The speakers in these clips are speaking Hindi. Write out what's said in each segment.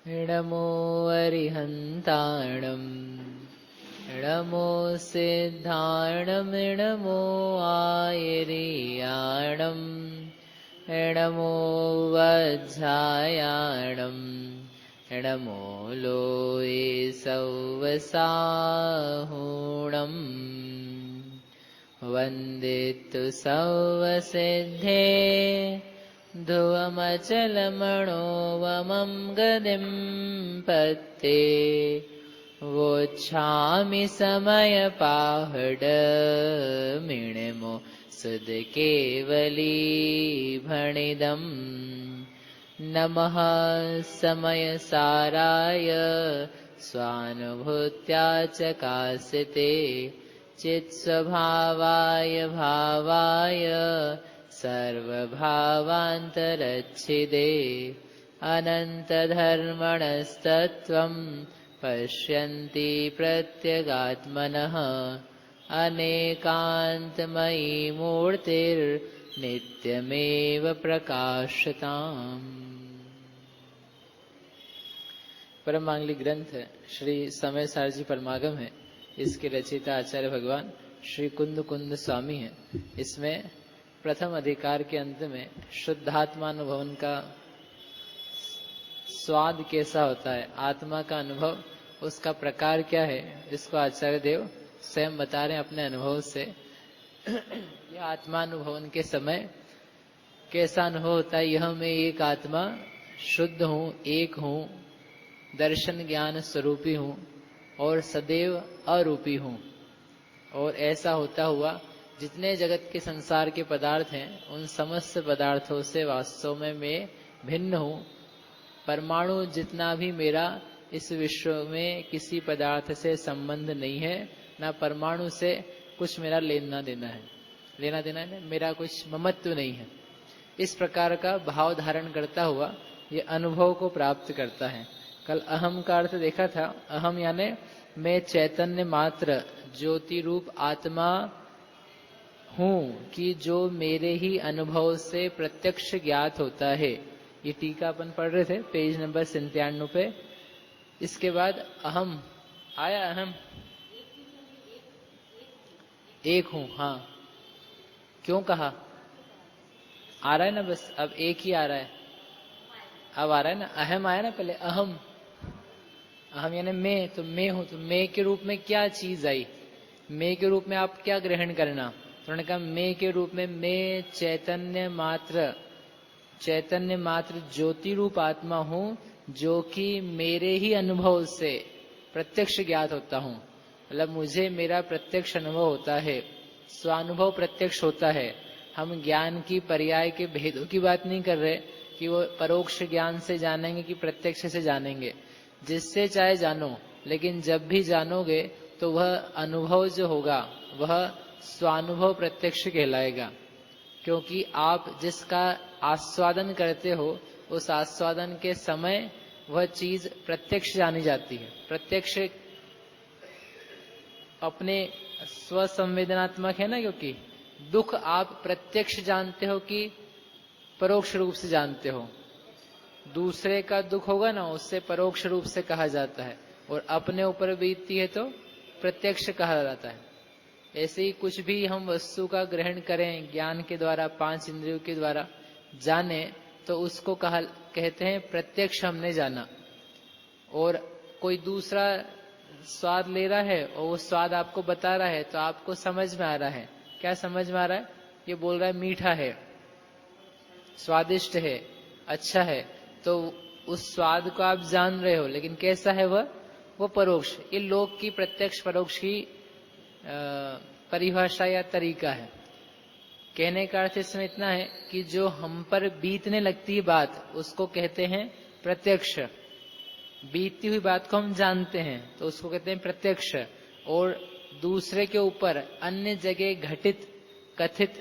नमो अरिहन्ताणं नमो सिद्धाणं नमो आयर्याणं नमो वज्रायाणं नमो लोये सौवसाहुणम् वन्दितु सौवसिद्धे ध्रुवमचलमणोवमं गदिं पत्ते वोच्छामि समयपाहडमिणिमो सुदकेवलीभणिदम् नमः समयसाराय स्वानुभूत्या चकासिते चित्स्वभावाय भावाय सर्वभावान्तरच्छिदे अनन्तधर्मणस्तत्त्वं पश्यन्ति प्रत्यगात्मनः अनेकान्तमयी मूर्तिर्नित्यमेव प्रकाशताम्। परम मांगलिक ग्रंथ श्री समय सार जी परमागम है। इसके रचयिता आचार्य भगवान श्री कुंद कुंद स्वामी हैं। इसमें प्रथम अधिकार के अंत में शुद्धात्मानुभवन का स्वाद कैसा होता है, आत्मा का अनुभव उसका प्रकार क्या है, इसको आचार्य देव स्वयं बता रहे हैं अपने अनुभव से। यह आत्मानुभवन के समय कैसा अनुभव होता है। यह मैं एक आत्मा शुद्ध हूँ, एक हूँ, दर्शन ज्ञान स्वरूपी हूँ और सदैव अरूपी हूँ। और ऐसा होता हुआ जितने जगत के संसार के पदार्थ हैं उन समस्त पदार्थों से वास्तव में मैं भिन्न हूँ। परमाणु जितना भी मेरा इस विश्व में किसी पदार्थ से संबंध नहीं है, ना परमाणु से कुछ मेरा लेना देना है, मेरा कुछ ममत्व नहीं है। इस प्रकार का भाव धारण करता हुआ ये अनुभव को प्राप्त करता है। कल अहम का अर्थ देखा था। अहम यानी मैं चैतन्य मात्र ज्योति रूप आत्मा हूँ कि जो मेरे ही अनुभव से प्रत्यक्ष ज्ञात होता है। ये टीका अपन पढ़ रहे थे पेज नंबर 97 पे। इसके बाद अहम आया। अहम एक हूँ, हाँ क्यों कहा, आ रहा है ना, बस अब एक ही आ रहा है। अब आ रहा है ना, अहम आया ना पहले, अहम अहम यानी मैं, तो मैं हूं। तो मैं के रूप में क्या चीज आई, मैं के रूप में आप क्या ग्रहण करना। तो उन्होंने कहा मैं के रूप में मैं चैतन्य मात्र ज्योति रूप आत्मा हूं जो कि मेरे ही अनुभव से प्रत्यक्ष ज्ञात होता हूं। मतलब मुझे मेरा प्रत्यक्ष अनुभव होता है, स्वानुभव प्रत्यक्ष होता है। हम ज्ञान की पर्याय के भेदों की बात नहीं कर रहे कि वो परोक्ष ज्ञान से जानेंगे कि प्रत्यक्ष से जानेंगे। जिससे चाहे जानो, लेकिन जब भी जानोगे तो वह अनुभव जो होगा वह स्वानुभव प्रत्यक्ष कहलाएगा। क्योंकि आप जिसका आस्वादन करते हो उस आस्वादन के समय वह चीज प्रत्यक्ष जानी जाती है। प्रत्यक्ष अपने स्वसंवेदनात्मक है ना, क्योंकि दुख आप प्रत्यक्ष जानते हो कि परोक्ष रूप से जानते हो। दूसरे का दुख होगा ना, उससे परोक्ष रूप से कहा जाता है, और अपने ऊपर बीतती है तो प्रत्यक्ष कहा जाता है। ऐसे ही कुछ भी हम वस्तु का ग्रहण करें ज्ञान के द्वारा, 5 इंद्रियों के द्वारा जाने, तो उसको कहते हैं प्रत्यक्ष हमने जाना। और कोई दूसरा स्वाद ले रहा है और वो स्वाद आपको बता रहा है तो आपको समझ में आ रहा है। क्या समझ में आ रहा है? ये बोल रहा है मीठा है, स्वादिष्ट है, अच्छा है, तो उस स्वाद को आप जान रहे हो, लेकिन कैसा है वो परोक्ष। ये लोक की प्रत्यक्ष परोक्ष की परिभाषा या तरीका है। कहने का अर्थ इसमें इतना है कि जो हम पर बीतने लगती है बात उसको कहते हैं प्रत्यक्ष। बीतती हुई बात को हम जानते हैं तो उसको कहते हैं प्रत्यक्ष। और दूसरे के ऊपर अन्य जगह घटित कथित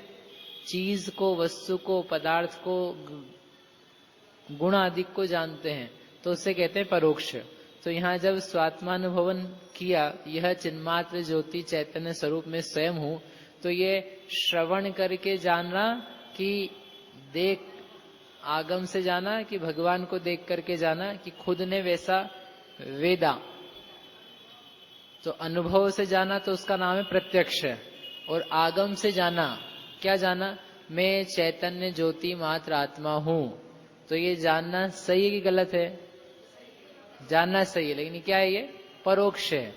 चीज को, वस्तु को, पदार्थ को, गुण आदि को जानते हैं तो उससे कहते हैं परोक्ष। तो यहाँ जब स्वात्मानुभवन किया, यह चिन्मात्र ज्योति चैतन्य स्वरूप में स्वयं हूं, तो ये श्रवण करके जानना कि देख आगम से जाना कि भगवान को देख करके जाना कि खुद ने वैसा वेदा। तो अनुभव से जाना तो उसका नाम है प्रत्यक्ष। और आगम से जाना, क्या जाना? मैं चैतन्य ज्योति मात्र आत्मा हूं। तो ये जानना सही है कि गलत है? जानना सही है, लेकिन क्या है? ये परोक्ष है,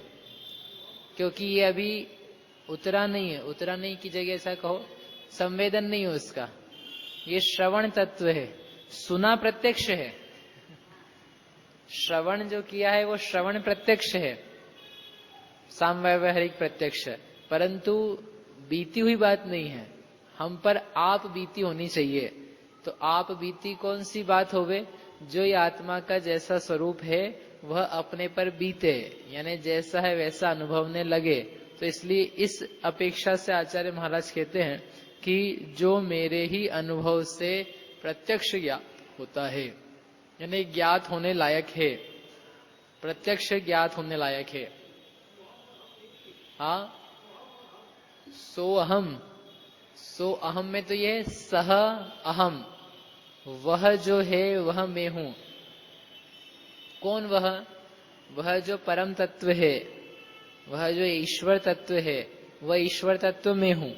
क्योंकि ये अभी उतरा नहीं है। उतरा नहीं की जगह ऐसा कहो, संवेदन नहीं है उसका, ये श्रवण तत्व है। सुना प्रत्यक्ष है, श्रवण जो किया है वो श्रवण प्रत्यक्ष है, सामव्यावहारिक प्रत्यक्ष, परंतु बीती हुई बात नहीं है। हम पर आप बीती होनी चाहिए। तो आप बीती कौन सी बात होवे? जो ये आत्मा का जैसा स्वरूप है वह अपने पर बीते, यानी जैसा है वैसा अनुभवने लगे। तो इसलिए इस अपेक्षा से आचार्य महाराज कहते हैं कि जो मेरे ही अनुभव से प्रत्यक्ष ज्ञात होता है, यानी ज्ञात होने लायक है, प्रत्यक्ष ज्ञात होने लायक है। हाँ, सो अहम। सो अहम में तो ये सह अहम, वह जो है वह मैं हूं। कौन वह? वह जो परम तत्व है, वह जो ईश्वर तत्व है, वह ईश्वर तत्व में हूं।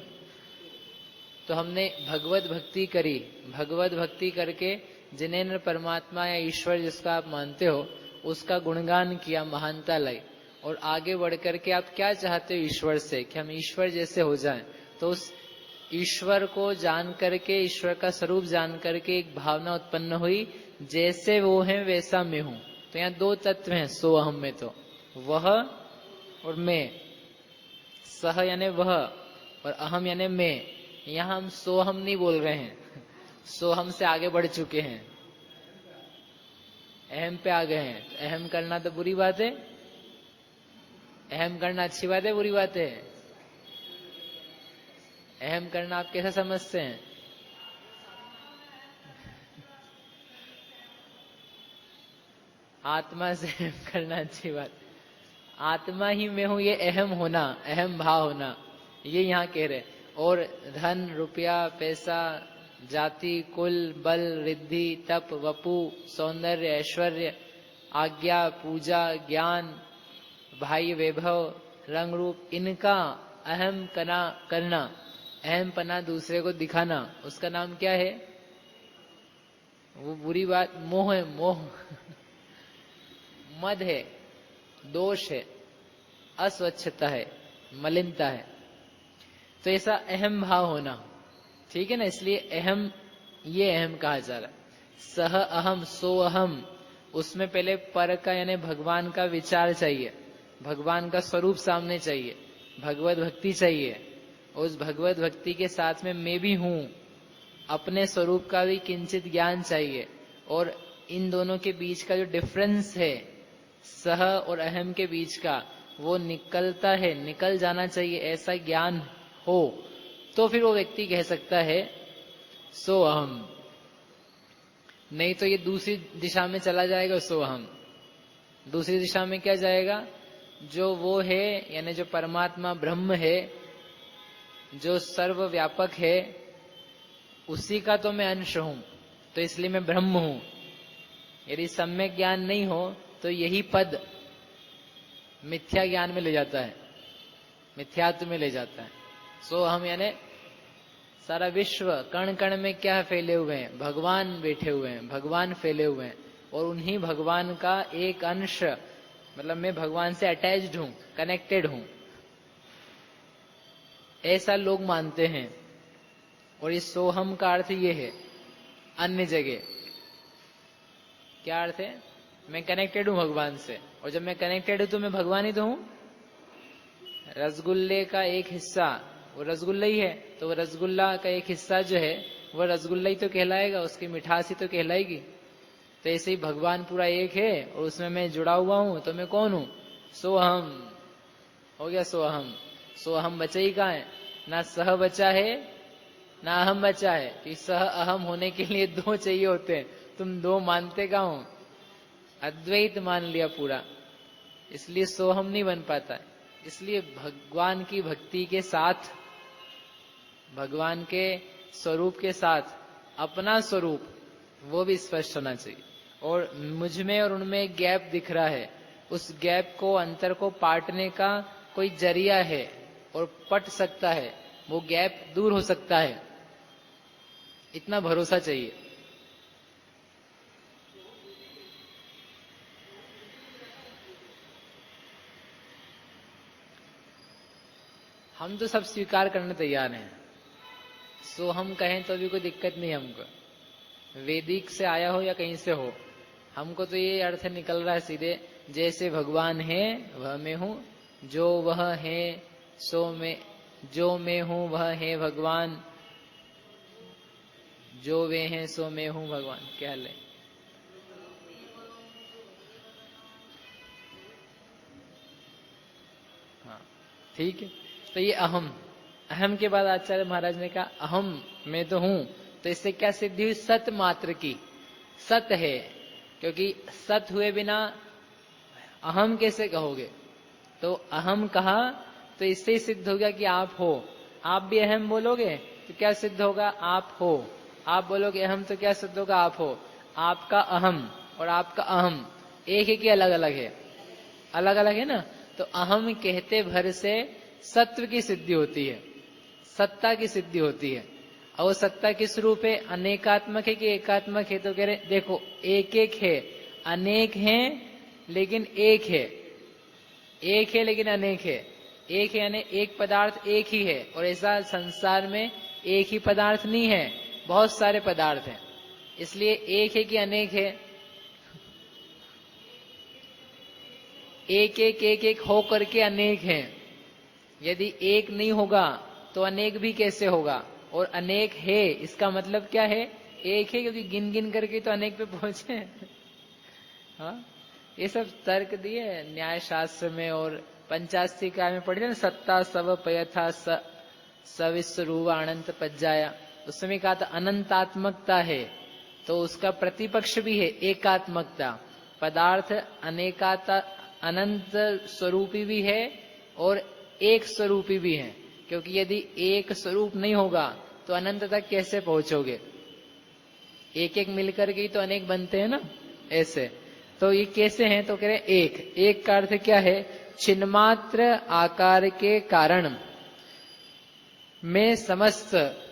तो हमने भगवत भक्ति करी, भगवत भक्ति करके जिनेन्द्र परमात्मा या ईश्वर जिसका आप मानते हो उसका गुणगान किया, महानता लाई। और आगे बढ़ करके आप क्या चाहते हो ईश्वर से? कि हम ईश्वर जैसे हो जाएं। तो उस ईश्वर को जान करके, ईश्वर का स्वरूप जान करके एक भावना उत्पन्न हुई, जैसे वो है वैसा मैं हूं। तो यहाँ दो तत्व हैं सो अहम में, तो वह और मैं। सह यानी वह और अहम यानी मैं। यहाँ हम सो हम नहीं बोल रहे हैं, सो हम से आगे बढ़ चुके हैं, अहम पे आ गए हैं। तो अहम करना तो बुरी बात है? अहम करना अच्छी बात है बुरी बात है? अहम करना आप कैसा समझते हैं? आत्मा से अहम करना अच्छी बात। आत्मा ही मैं हूं, ये अहम होना, अहम भाव होना, ये यहाँ कह रहे। और धन, रुपया, पैसा, जाति, कुल, बल, रिद्धि, तप, वपु, सौंदर्य, ऐश्वर्य, आज्ञा, पूजा, ज्ञान, भाई, वैभव, रंग रूप, इनका अहम करना, अहम पना दूसरे को दिखाना, उसका नाम क्या है? वो बुरी बात, मोह है, मोह। मद है, दोष है, अस्वच्छता है, मलिनता है। तो ऐसा अहम भाव होना, ठीक है ना? इसलिए अहम, ये अहम कहा जा रहा है। सह अहम, सो अहम, उसमें पहले पर का यानी भगवान का विचार चाहिए, भगवान का स्वरूप सामने चाहिए, भगवत भक्ति चाहिए। उस भगवत भक्ति के साथ में मैं भी हूं, अपने स्वरूप का भी किंचित ज्ञान चाहिए। और इन दोनों के बीच का जो डिफरेंस है, सह और अहम के बीच का, वो निकलता है, निकल जाना चाहिए, ऐसा ज्ञान हो तो फिर वो व्यक्ति कह सकता है सो अहम। नहीं तो ये दूसरी दिशा में चला जाएगा सो अहम। दूसरी दिशा में क्या जाएगा? जो वो है, यानी जो परमात्मा ब्रह्म है, जो सर्वव्यापक है, उसी का तो मैं अंश हूं, तो इसलिए मैं ब्रह्म हूं। यदि सम्यक ज्ञान नहीं हो तो यही पद मिथ्या ज्ञान में ले जाता है, मिथ्यात्व में ले जाता है। सो हम यानी सारा विश्व कण कण में क्या फैले हुए हैं? भगवान बैठे हुए हैं, भगवान फैले हुए हैं, और उन्हीं भगवान का एक अंश, मतलब मैं भगवान से अटैच्ड हूं, कनेक्टेड हूं, ऐसा लोग मानते हैं। और इस सोहम का अर्थ ये है। अन्य जगह क्या अर्थ है? मैं कनेक्टेड हूं भगवान से, और जब मैं कनेक्टेड हूं तो मैं भगवान ही तो हूं। रसगुल्ले का एक हिस्सा वो रसगुल्ला ही है, तो वो रसगुल्ला का एक हिस्सा जो है वो रसगुल्ला ही तो कहलाएगा, उसकी मिठास ही तो कहलाएगी। तो ऐसे ही भगवान पूरा एक है और उसमें मैं जुड़ा हुआ हूं, तो मैं कौन हूं? सोहम हो गया। सोहम, सोहम बचा ही कहाँ है? ना सह बचा है ना अहम बचा है। कि सह अहम होने के लिए दो चाहिए होते हैं, तुम दो मानते कहाँ हो? अद्वैत मान लिया पूरा, इसलिए सोहम नहीं बन पाता। इसलिए भगवान की भक्ति के साथ, भगवान के स्वरूप के साथ अपना स्वरूप वो भी स्पष्ट होना चाहिए। और मुझ में और उनमें एक गैप दिख रहा है, उस गैप को, अंतर को पाटने का कोई जरिया है और पट सकता है, वो गैप दूर हो सकता है, इतना भरोसा चाहिए। हम तो सब स्वीकार करने तैयार हैं, सो हम कहें तो भी कोई दिक्कत नहीं हमको, वैदिक से आया हो या कहीं से हो, हमको तो ये अर्थ निकल रहा है सीधे, जैसे भगवान है वह मैं हूं, जो वह है सो मैं, जो मैं हूं वह है भगवान, जो वे हैं सो मैं हूं भगवान। क्या ले, हाँ ठीक है। तो ये अहम, अहम के बाद आचार्य महाराज ने कहा अहम, मैं तो हूं। तो इससे क्या सिद्धि हुई? सत मात्र की, सत है, क्योंकि सत हुए बिना अहम कैसे कहोगे? तो अहम कहा तो इससे ही सिद्ध हो गया कि आप हो। आप भी अहम बोलोगे तो क्या सिद्ध होगा? आप हो। आप बोलोगे अहम तो क्या सिद्ध होगा? आप हो। आपका अहम और आपका अहम एक है कि अलग अलग है? अलग अलग है ना। तो अहम कहते भर से सत्व की सिद्धि होती है, सत्ता की सिद्धि होती है। और वो सत्ता किस रूप है? अनेकात्मक है कि एकात्मक है? तो कह रहे देखो एक एक है, अनेक है लेकिन एक है, एक है लेकिन अनेक है। एक है यानी एक पदार्थ एक ही है, और ऐसा संसार में एक ही पदार्थ नहीं है, बहुत सारे पदार्थ हैं। इसलिए एक है कि अनेक है? एक एक एक एक हो करके अनेक है। यदि एक नहीं होगा तो अनेक भी कैसे होगा? और अनेक है इसका मतलब क्या है? एक है क्योंकि गिन गिन करके तो अनेक पे पहुंचे। हाँ, ये सब तर्क दिए न्याय शास्त्र में, और पंचास्तिका में पढ़े ना, सत्ता सव पयथा सविस्वरूप अनंत पज्जाया, उस समय कहा था अनंतात्मकता है, तो उसका प्रतिपक्ष भी है एकात्मकता। पदार्थ अनेकाता अनंत स्वरूपी भी है और एक स्वरूपी भी है, क्योंकि यदि एक स्वरूप नहीं होगा तो अनंत तक कैसे पहुंचोगे? एक एक मिलकर के ही तो अनेक बनते हैं ना, ऐसे। तो ये कैसे हैं? तो कह रहे एक, एक का अर्थ क्या है? छिन्मात्र आकार के कारण में समस्त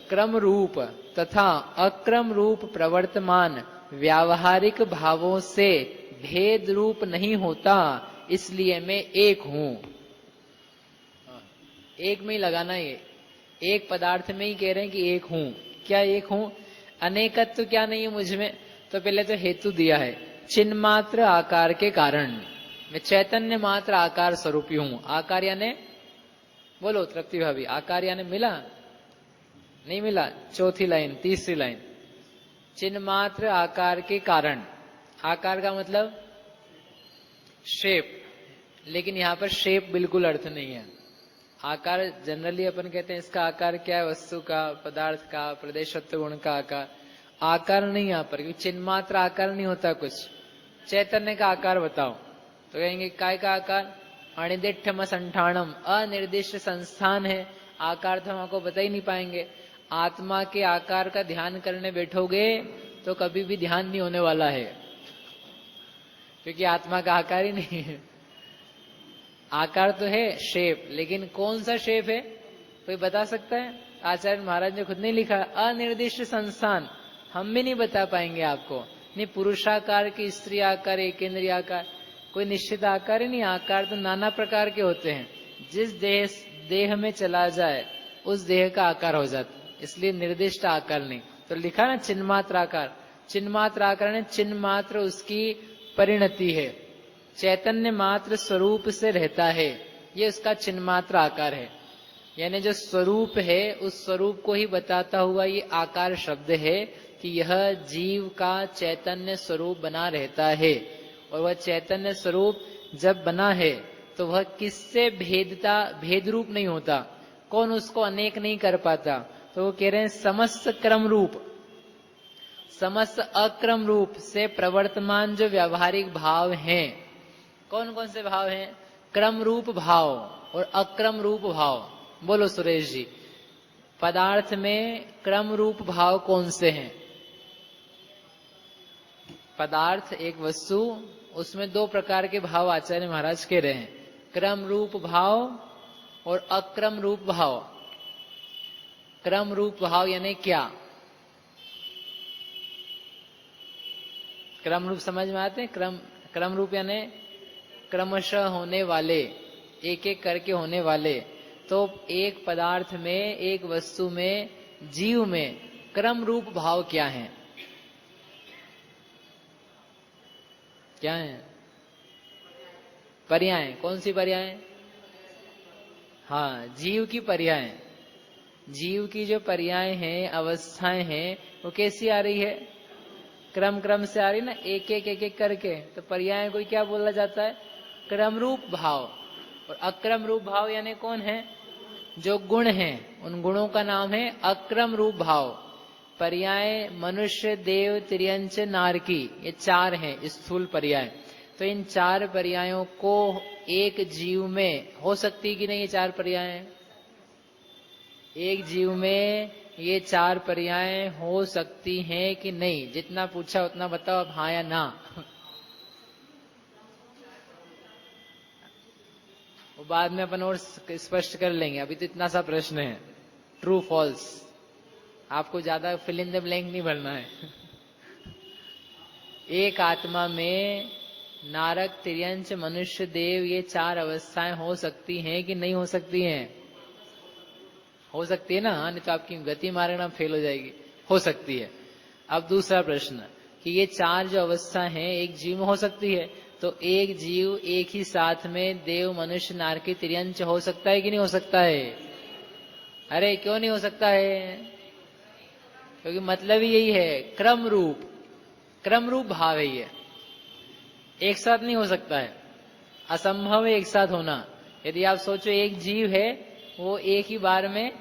क्रम रूप तथा अक्रम रूप प्रवर्तमान व्यावहारिक भावों से भेद रूप नहीं होता, इसलिए मैं एक हूं। एक में ही लगाना, ये एक पदार्थ में ही कह रहे हैं कि एक हूं। क्या एक हूं? अनेकत्व क्या नहीं है मुझ में? तो पहले तो हेतु दिया है, चिन्ह मात्र आकार के कारण मैं चैतन्य मात्र आकार स्वरूपी हूं। आकार यानी, बोलो तृप्ति भाभी, आकार यानी मिला नहीं मिला? चौथी लाइन, तीसरी लाइन, चिन्ह मात्र आकार के कारण। आकार का मतलब शेप, लेकिन यहां पर शेप बिल्कुल अर्थ नहीं है। आकार जनरली अपन कहते हैं इसका आकार क्या है? वस्तु का, पदार्थ का, प्रदेशत्व गुण का आकार। आकार नहीं यहाँ पर, क्योंकि चिन्ह मात्र आकार नहीं होता कुछ। चैतन्य का आकार बताओ तो कहेंगे काय का आकार? अनिर्दिष्टम संठानम, अनिर्दिष्ट संस्थान है, आकार तो हम आपको बता ही नहीं पाएंगे। आत्मा के आकार का ध्यान करने बैठोगे तो कभी भी ध्यान नहीं होने वाला है, क्योंकि आत्मा का आकार ही नहीं है। आकार तो है शेप, लेकिन कौन सा शेप है कोई बता सकता है? आचार्य महाराज ने खुद नहीं लिखा, अनिर्दिष्ट संस्थान, हम भी नहीं बता पाएंगे आपको। नहीं पुरुषाकार की, स्त्री आकार, एकेंद्रीय आकार, कोई निश्चित आकार ही नहीं। आकार तो नाना प्रकार के होते हैं, जिस देह में चला जाए उस देह का आकार हो जाता, इसलिए निर्दिष्ट आकार नहीं। तो लिखा ना चिन्ह मात्र आकार, चिन्ह मात्र आकार ने चिन्ह मात्र उसकी परिणति है, चैतन्य मात्र स्वरूप से रहता है, ये उसका चिन्ह मात्र आकार है। यानी जो स्वरूप है उस स्वरूप को ही बताता हुआ ये आकार शब्द है कि यह जीव का चैतन्य स्वरूप बना रहता है। और वह चैतन्य स्वरूप जब बना है तो वह किससे भेद रूप नहीं होता। कौन उसको अनेक नहीं कर पाता? तो वो कह रहे हैं समस्त क्रम रूप, समस्त अक्रम रूप से प्रवर्तमान जो व्यावहारिक भाव हैं, कौन कौन से भाव हैं? क्रम रूप भाव और अक्रम रूप भाव। बोलो सुरेश जी, पदार्थ में क्रम रूप भाव कौन से हैं? पदार्थ, एक वस्तु, उसमें दो प्रकार के भाव आचार्य महाराज कह रहे हैं, क्रम रूप भाव और अक्रम रूप भाव। क्रम रूप भाव यानी क्या? क्रम रूप समझ में आते हैं? क्रम रूप यानी क्रमशः होने वाले, एक एक करके होने वाले। तो एक पदार्थ में, एक वस्तु में, जीव में क्रम रूप भाव क्या है? क्या है? पर्याय। कौन सी पर्याय? हाँ, जीव की पर्याय। जीव की जो पर्याय हैं, अवस्थाएं हैं, वो कैसी आ रही है? क्रम क्रम से आ रही ना, एक एक करके। तो पर्याय को क्या बोला जाता है? क्रम रूप भाव। और अक्रम रूप भाव यानी कौन है? जो गुण हैं, उन गुणों का नाम है अक्रम रूप भाव। पर्याय मनुष्य, देव, तिर्यंच, नारकी, ये चार हैं स्थूल पर्याय। तो इन चार पर्यायों को एक जीव में हो सकती कि नहीं? ये चार पर्याय एक जीव में, ये चार पर्याय हो सकती हैं कि नहीं? जितना पूछा उतना बताओ, अब हाँ या ना। वो बाद में अपन और स्पष्ट कर लेंगे, अभी तो इतना सा प्रश्न है, ट्रू फॉल्स। आपको ज्यादा फिल इन द ब्लैंक नहीं भरना है। एक आत्मा में नारक, तिर्यंच, मनुष्य, देव, ये चार अवस्थाएं हो सकती हैं कि नहीं हो सकती हैं? हो सकती है ना? नहीं तो आपकी गति मारना फेल हो जाएगी। हो सकती है। अब दूसरा प्रश्न कि ये चार जो अवस्था हैं एक जीव में हो सकती है, तो एक जीव एक ही साथ में देव, मनुष्य, नारकी, तिर्यंच हो सकता है कि नहीं हो सकता है? अरे क्यों नहीं हो सकता है? क्योंकि मतलब ही यही है, क्रम रूप भाव है ये। एक साथ नहीं हो सकता है, असंभव है एक साथ होना। यदि आप सोचो एक जीव है, वो एक ही बार में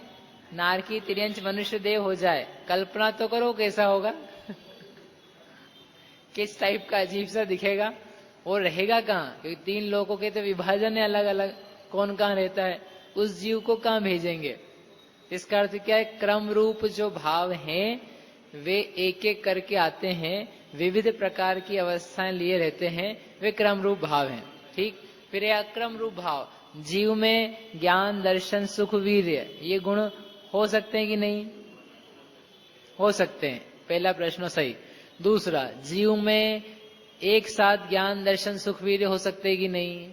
नारकी, तिर्यंच, मनुष्य, देव हो जाए, कल्पना तो करो कैसा होगा। किस टाइप का अजीब सा दिखेगा। वो रहेगा कहाँ? क्योंकि तीन लोगों के तो विभाजन है अलग अलग, कौन कहाँ रहता है, उस जीव को कहाँ भेजेंगे? इसका अर्थ क्या है? क्रम रूप जो भाव हैं वे एक एक करके आते हैं, विविध प्रकार की अवस्थाएं लिए रहते हैं, वे क्रम रूप भाव हैं। ठीक। फिर अक्रम रूप भाव, जीव में ज्ञान, दर्शन, सुख, वीर्य, ये गुण हो सकते हैं कि नहीं? हो सकते हैं। पहला प्रश्न सही। दूसरा, जीव में एक साथ ज्ञान, दर्शन, सुख, वीर्य हो सकते हैं कि नहीं?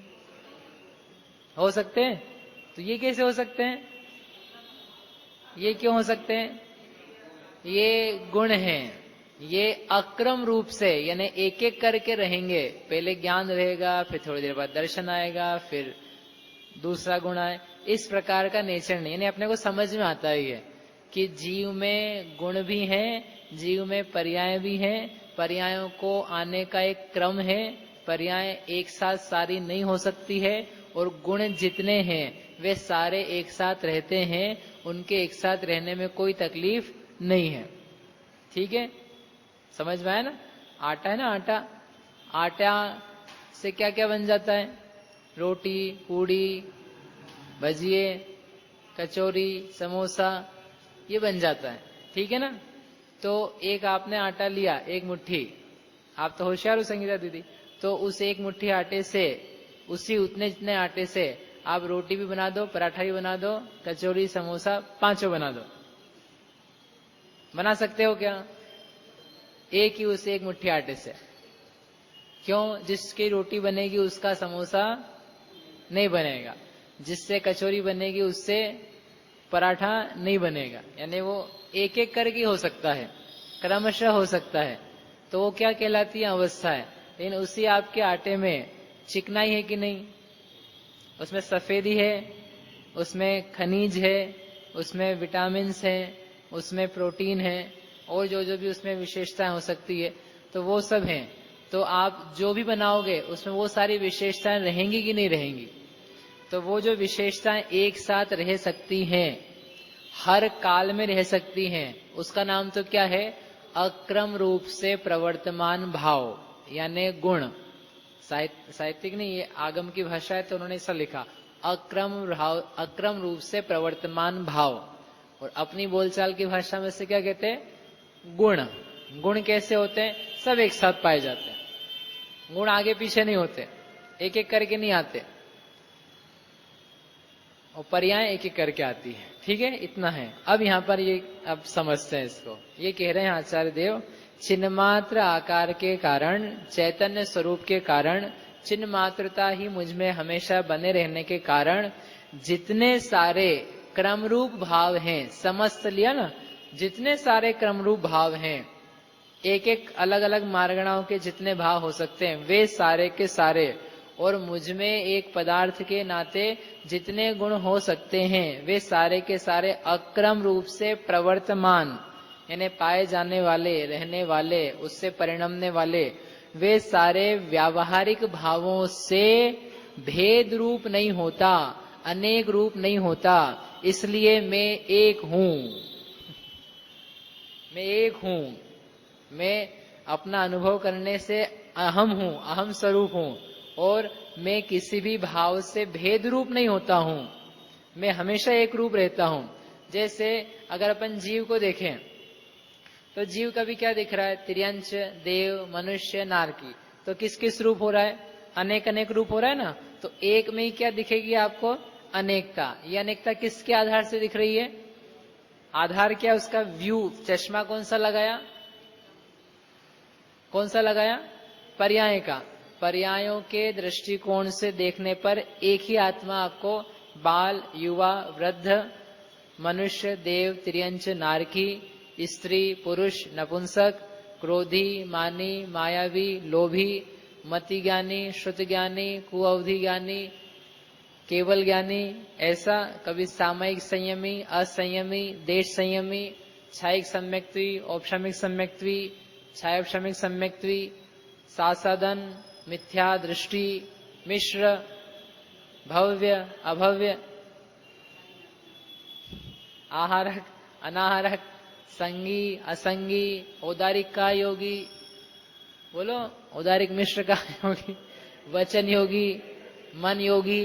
हो सकते हैं। तो ये कैसे हो सकते हैं? ये क्यों हो सकते हैं? ये गुण हैं, ये अक्रम रूप से, यानी एक एक करके रहेंगे। पहले ज्ञान रहेगा, फिर थोड़ी देर बाद दर्शन आएगा, फिर दूसरा गुण आए। इस प्रकार का नेचर नहीं, यानी अपने को समझ में आता ही है कि जीव में गुण भी हैं, जीव में पर्याय भी हैं, पर्यायों को आने का एक क्रम है, पर्याय एक साथ सारी नहीं हो सकती है, और गुण जितने हैं वे सारे एक साथ रहते हैं, उनके एक साथ रहने में कोई तकलीफ नहीं है। ठीक है, समझ में आया ना? आटा है ना, आटा से क्या क्या बन जाता है? रोटी, पूड़ी, भजिए, कचौरी, समोसा, ये बन जाता है। ठीक है ना? तो एक आपने आटा लिया, एक मुट्ठी, आप तो होशियार हो संगीता दीदी, तो उस एक मुट्ठी आटे से, उसी उतने जितने आटे से आप रोटी भी बना दो, पराठा भी बना दो, कचौरी, समोसा, पांचों बना दो। बना सकते हो क्या? एक ही उस एक मुट्ठी आटे से। क्यों? जिसकी रोटी बनेगी उसका समोसा नहीं बनेगा, जिससे कचौरी बनेगी उससे पराठा नहीं बनेगा। यानी वो एक एक करके हो सकता है, क्रमशः हो सकता है। तो वो क्या कहलाती है? अवस्था है। लेकिन उसी आपके आटे में चिकनाई है कि नहीं? उसमें सफेदी है, उसमें खनिज है, उसमें विटामिन्स है, उसमें प्रोटीन है, और जो जो भी उसमें विशेषताएं हो सकती है, तो वो सब हैं। तो आप जो भी बनाओगे उसमें वो सारी विशेषताएं रहेंगी कि नहीं रहेंगी? तो वो जो विशेषताएं एक साथ रह सकती हैं, हर काल में रह सकती हैं, उसका नाम तो क्या है? अक्रम रूप से प्रवर्तमान भाव, यानी गुण। साहित्यिक नहीं, ये आगम की भाषा है तो उन्होंने ऐसा लिखा, अक्रम रूप से प्रवर्तमान भाव। और अपनी बोलचाल की भाषा में से क्या कहते हैं? गुण। गुण कैसे होते हैं? सब एक साथ पाए जाते हैं। गुण आगे पीछे नहीं होते, एक एक करके नहीं आते, और पर्याय एक एक करके आती है। ठीक है, इतना है। अब यहाँ पर ये अब समझते हैं इसको। ये कह रहे हैं आचार्य देव, चिन्मात्र आकार के कारण, चैतन्य स्वरूप के कारण, चिन्ह मात्रता ही मुझ में हमेशा बने रहने के कारण, जितने सारे क्रमरूप भाव हैं, समस्त लिया ना, जितने सारे क्रमरूप भाव हैं, एक एक अलग अलग मार्गणाओं के जितने भाव हो सकते हैं, वे सारे के सारे, और मुझ में एक पदार्थ के नाते जितने गुण हो सकते हैं, वे सारे के सारे अक्रम रूप से प्रवर्तमान, यानी पाए जाने वाले, रहने वाले, उससे परिणमने वाले, वे सारे व्यावहारिक भावों से भेद रूप नहीं होता, अनेक रूप नहीं होता। इसलिए मैं एक हूं, मैं एक हूं, मैं अपना अनुभव करने से अहम हूं, अहम स्वरूप हूं, और मैं किसी भी भाव से भेद रूप नहीं होता हूं, मैं हमेशा एक रूप रहता हूं। जैसे अगर अपन जीव को देखें तो जीव का भी क्या दिख रहा है, तिर्यंच, देव, मनुष्य, नारकी, तो किस किस रूप हो रहा है, अनेक अनेक रूप हो रहा है ना। तो एक में ही क्या दिखेगी आपको, अनेकता। ये अनेकता किसके आधार से दिख रही है, आधार क्या उसका, व्यू, चश्मा कौन सा लगाया, कौन सा लगाया, पर्याय का। पर्यायों के दृष्टिकोण से देखने पर एक ही आत्मा आपको बाल, युवा, वृद्ध, मनुष्य, देव, तिर्यंच, नारकी, स्त्री, पुरुष, नपुंसक, क्रोधी, मानी, मायावी, लोभी, मति ज्ञानी, श्रुत ज्ञानी, कुअवधि ज्ञानी, केवल ज्ञानी, ऐसा कभी सामयिक संयमी, असंयमी, देश संयमी, छायिक सम्यक्त्वी, औपशमिक सम्यक्त्वी, छायोपशमिक सम्यक्त्वी, सासादन, मिथ्या दृष्टि, मिश्र, भव्य, अभव्य, आहारक, अनाहारक, संगी, असंगी, औदारिक का योगी, बोलो औदारिक मिश्र का योगी, वचन योगी, मन योगी,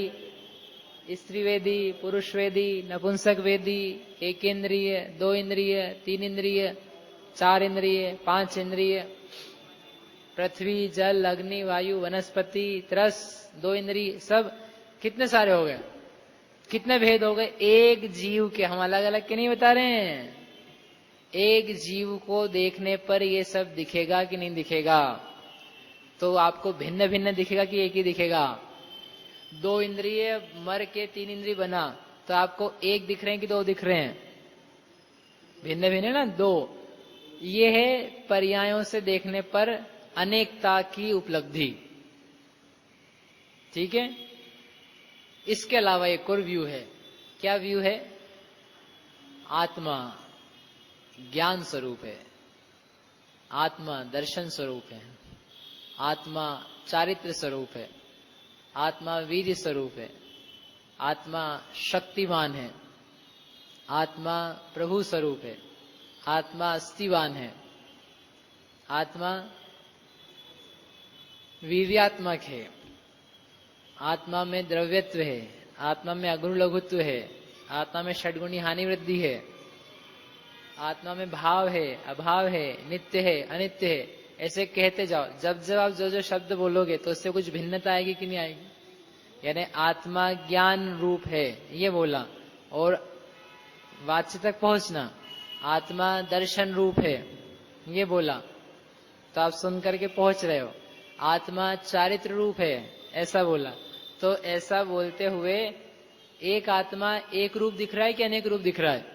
स्त्रीवेदी, पुरुषवेदी, नपुंसक वेदी, एक इंद्रिय, दो इंद्रिय, तीन इंद्रिय, चार इंद्रिय, पांच इंद्रिय, पृथ्वी, जल, अग्नि, वायु, वनस्पति, तरस, दो इंद्रिय, सब कितने सारे हो गए, कितने भेद हो गए एक जीव के। हम अलग अलग के नहीं बता रहे हैं, एक जीव को देखने पर ये सब दिखेगा कि नहीं दिखेगा, तो आपको भिन्न भिन्न दिखेगा कि एक ही दिखेगा। दो इंद्रिय मर के तीन इंद्रिय बना, तो आपको एक दिख रहे हैं कि दो दिख रहे हैं, भिन्न भिन्न ना, दो। ये है पर्यायों से देखने पर अनेकता की उपलब्धि। ठीक है, इसके अलावा एक और व्यू है। क्या व्यू है, आत्मा ज्ञान स्वरूप है, आत्मा दर्शन स्वरूप है, आत्मा चारित्र स्वरूप है, आत्मा वीर्य स्वरूप है, आत्मा शक्तिवान है, आत्मा प्रभु स्वरूप है, आत्मा अस्तिवान है, आत्मा वीर्यात्मक है, आत्मा में द्रव्यत्व है, आत्मा में अगुण लघुत्व है, आत्मा में षड्गुणी हानि वृद्धि है, आत्मा में भाव है, अभाव है, नित्य है, अनित्य है। ऐसे कहते जाओ, जब जब आप जो जो शब्द बोलोगे तो उससे कुछ भिन्नता आएगी कि नहीं आएगी। यानी आत्मा ज्ञान रूप है ये बोला, और वाच्य तक पहुंचना, आत्मा दर्शन रूप है ये बोला, तो आप सुन करके पहुंच रहे हो। आत्मा चारित्र रूप है ऐसा बोला, तो ऐसा बोलते हुए एक आत्मा एक रूप दिख रहा है कि अनेक रूप दिख रहा है,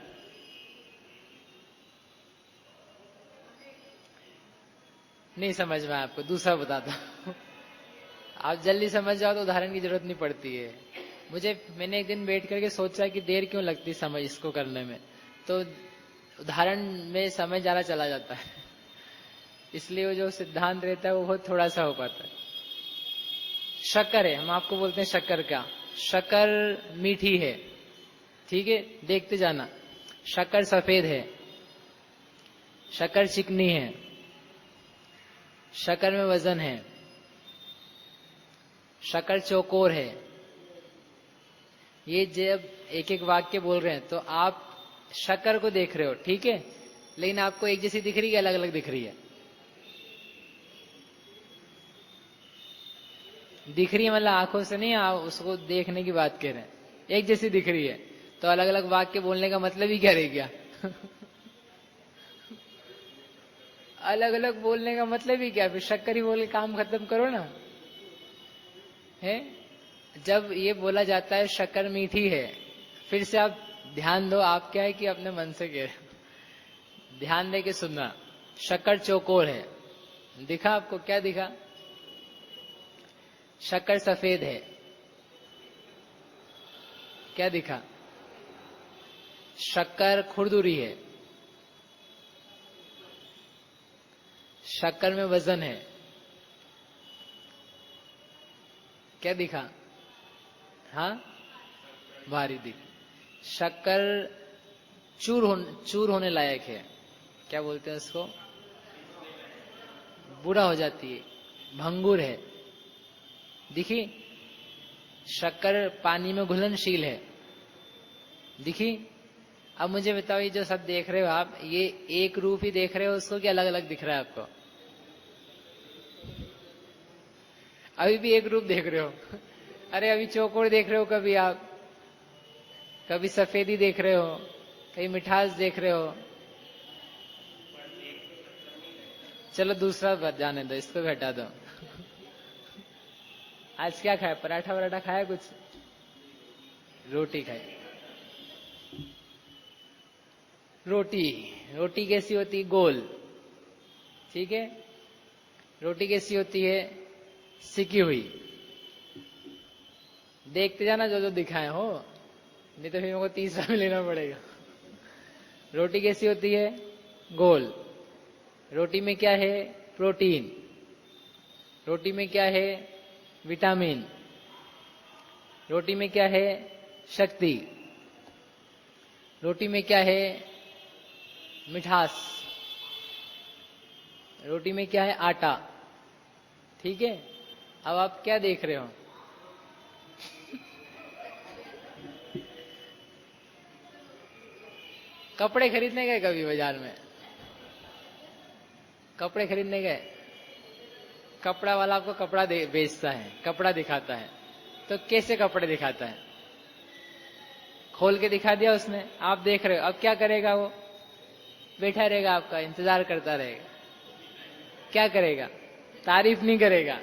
नहीं समझ में आपको, दूसरा बताता हूं। आप जल्दी समझ जाओ तो उदाहरण की जरूरत नहीं पड़ती है। मैंने एक दिन बैठ करके सोचा कि देर क्यों लगती समझ इसको करने में, तो उदाहरण में समझ जाना चला जाता है, इसलिए वो जो सिद्धांत रहता है वो बहुत थोड़ा सा हो पाता है। शक्कर है, हम आपको बोलते हैं शक्कर का, शक्कर मीठी है, ठीक है, देखते जाना। शक्कर सफेद है, शक्कर चिकनी है, शक्कर में वजन है, शक्कर चौकोर है। ये जब एक एक वाक्य बोल रहे हैं तो आप शक्कर को देख रहे हो, ठीक है, लेकिन आपको एक जैसी दिख रही है, अलग अलग दिख रही है। दिख रही है मतलब आंखों से नहीं, आप उसको देखने की बात कह रहे हैं। एक जैसी दिख रही है तो अलग अलग वाक्य बोलने का मतलब ही क्या रह गया? अलग अलग बोलने का मतलब ही क्या? फिर शक्कर ही बोल के काम खत्म करो ना। है जब ये बोला जाता है शक्कर मीठी है, फिर से आप ध्यान दो, आप क्या है कि अपने मन से कह रहे हो, ध्यान दे के सुनना। शक्कर चौकोर है, दिखा आपको? क्या दिखा? शक्कर सफेद है, क्या दिखा? शक्कर खुरदुरी है, शक्कर में वजन है, क्या दिखा? हाँ, भारी दिख। शक्कर चूर होने लायक है, क्या बोलते हैं उसको? बुरा हो जाती है, भंगुर है, दिखी? शक्कर पानी में घुलनशील है, दिखी? अब मुझे बताओ, ये जो सब देख रहे हो आप, ये एक रूप ही देख रहे हो उसको, क्या अलग अलग दिख रहा है आपको? अभी भी एक रूप देख रहे हो। अरे अभी चौकोर देख रहे हो, कभी आप कभी सफेदी देख रहे हो, कहीं मिठास देख रहे हो। चलो दूसरा बात जाने दो, इसको भी हटा दो। आज क्या खाया? पराठा वराठा खाया? कुछ रोटी खाई। रोटी कैसी होती है? गोल, ठीक है। रोटी कैसी होती है? सिकी हुई। देखते जाना जो जो दिखाए हो, नहीं तो फिर मेरे को तीसरा भी लेना पड़ेगा। रोटी कैसी होती है? गोल। रोटी में क्या है? प्रोटीन। रोटी में क्या है? विटामिन। रोटी में क्या है? शक्ति। रोटी में क्या है? मिठास। रोटी में क्या है? आटा। ठीक है। अब आप क्या देख रहे हो? कपड़े खरीदने गए कभी बाजार में? कपड़े खरीदने गए, कपड़ा वाला आपको कपड़ा बेचता है, कपड़ा दिखाता है, तो कैसे कपड़े दिखाता है? खोल के दिखा दिया उसने, आप देख रहे हो। अब क्या करेगा वो? बैठा रहेगा, आपका इंतजार करता रहेगा। क्या करेगा? तारीफ नहीं करेगा,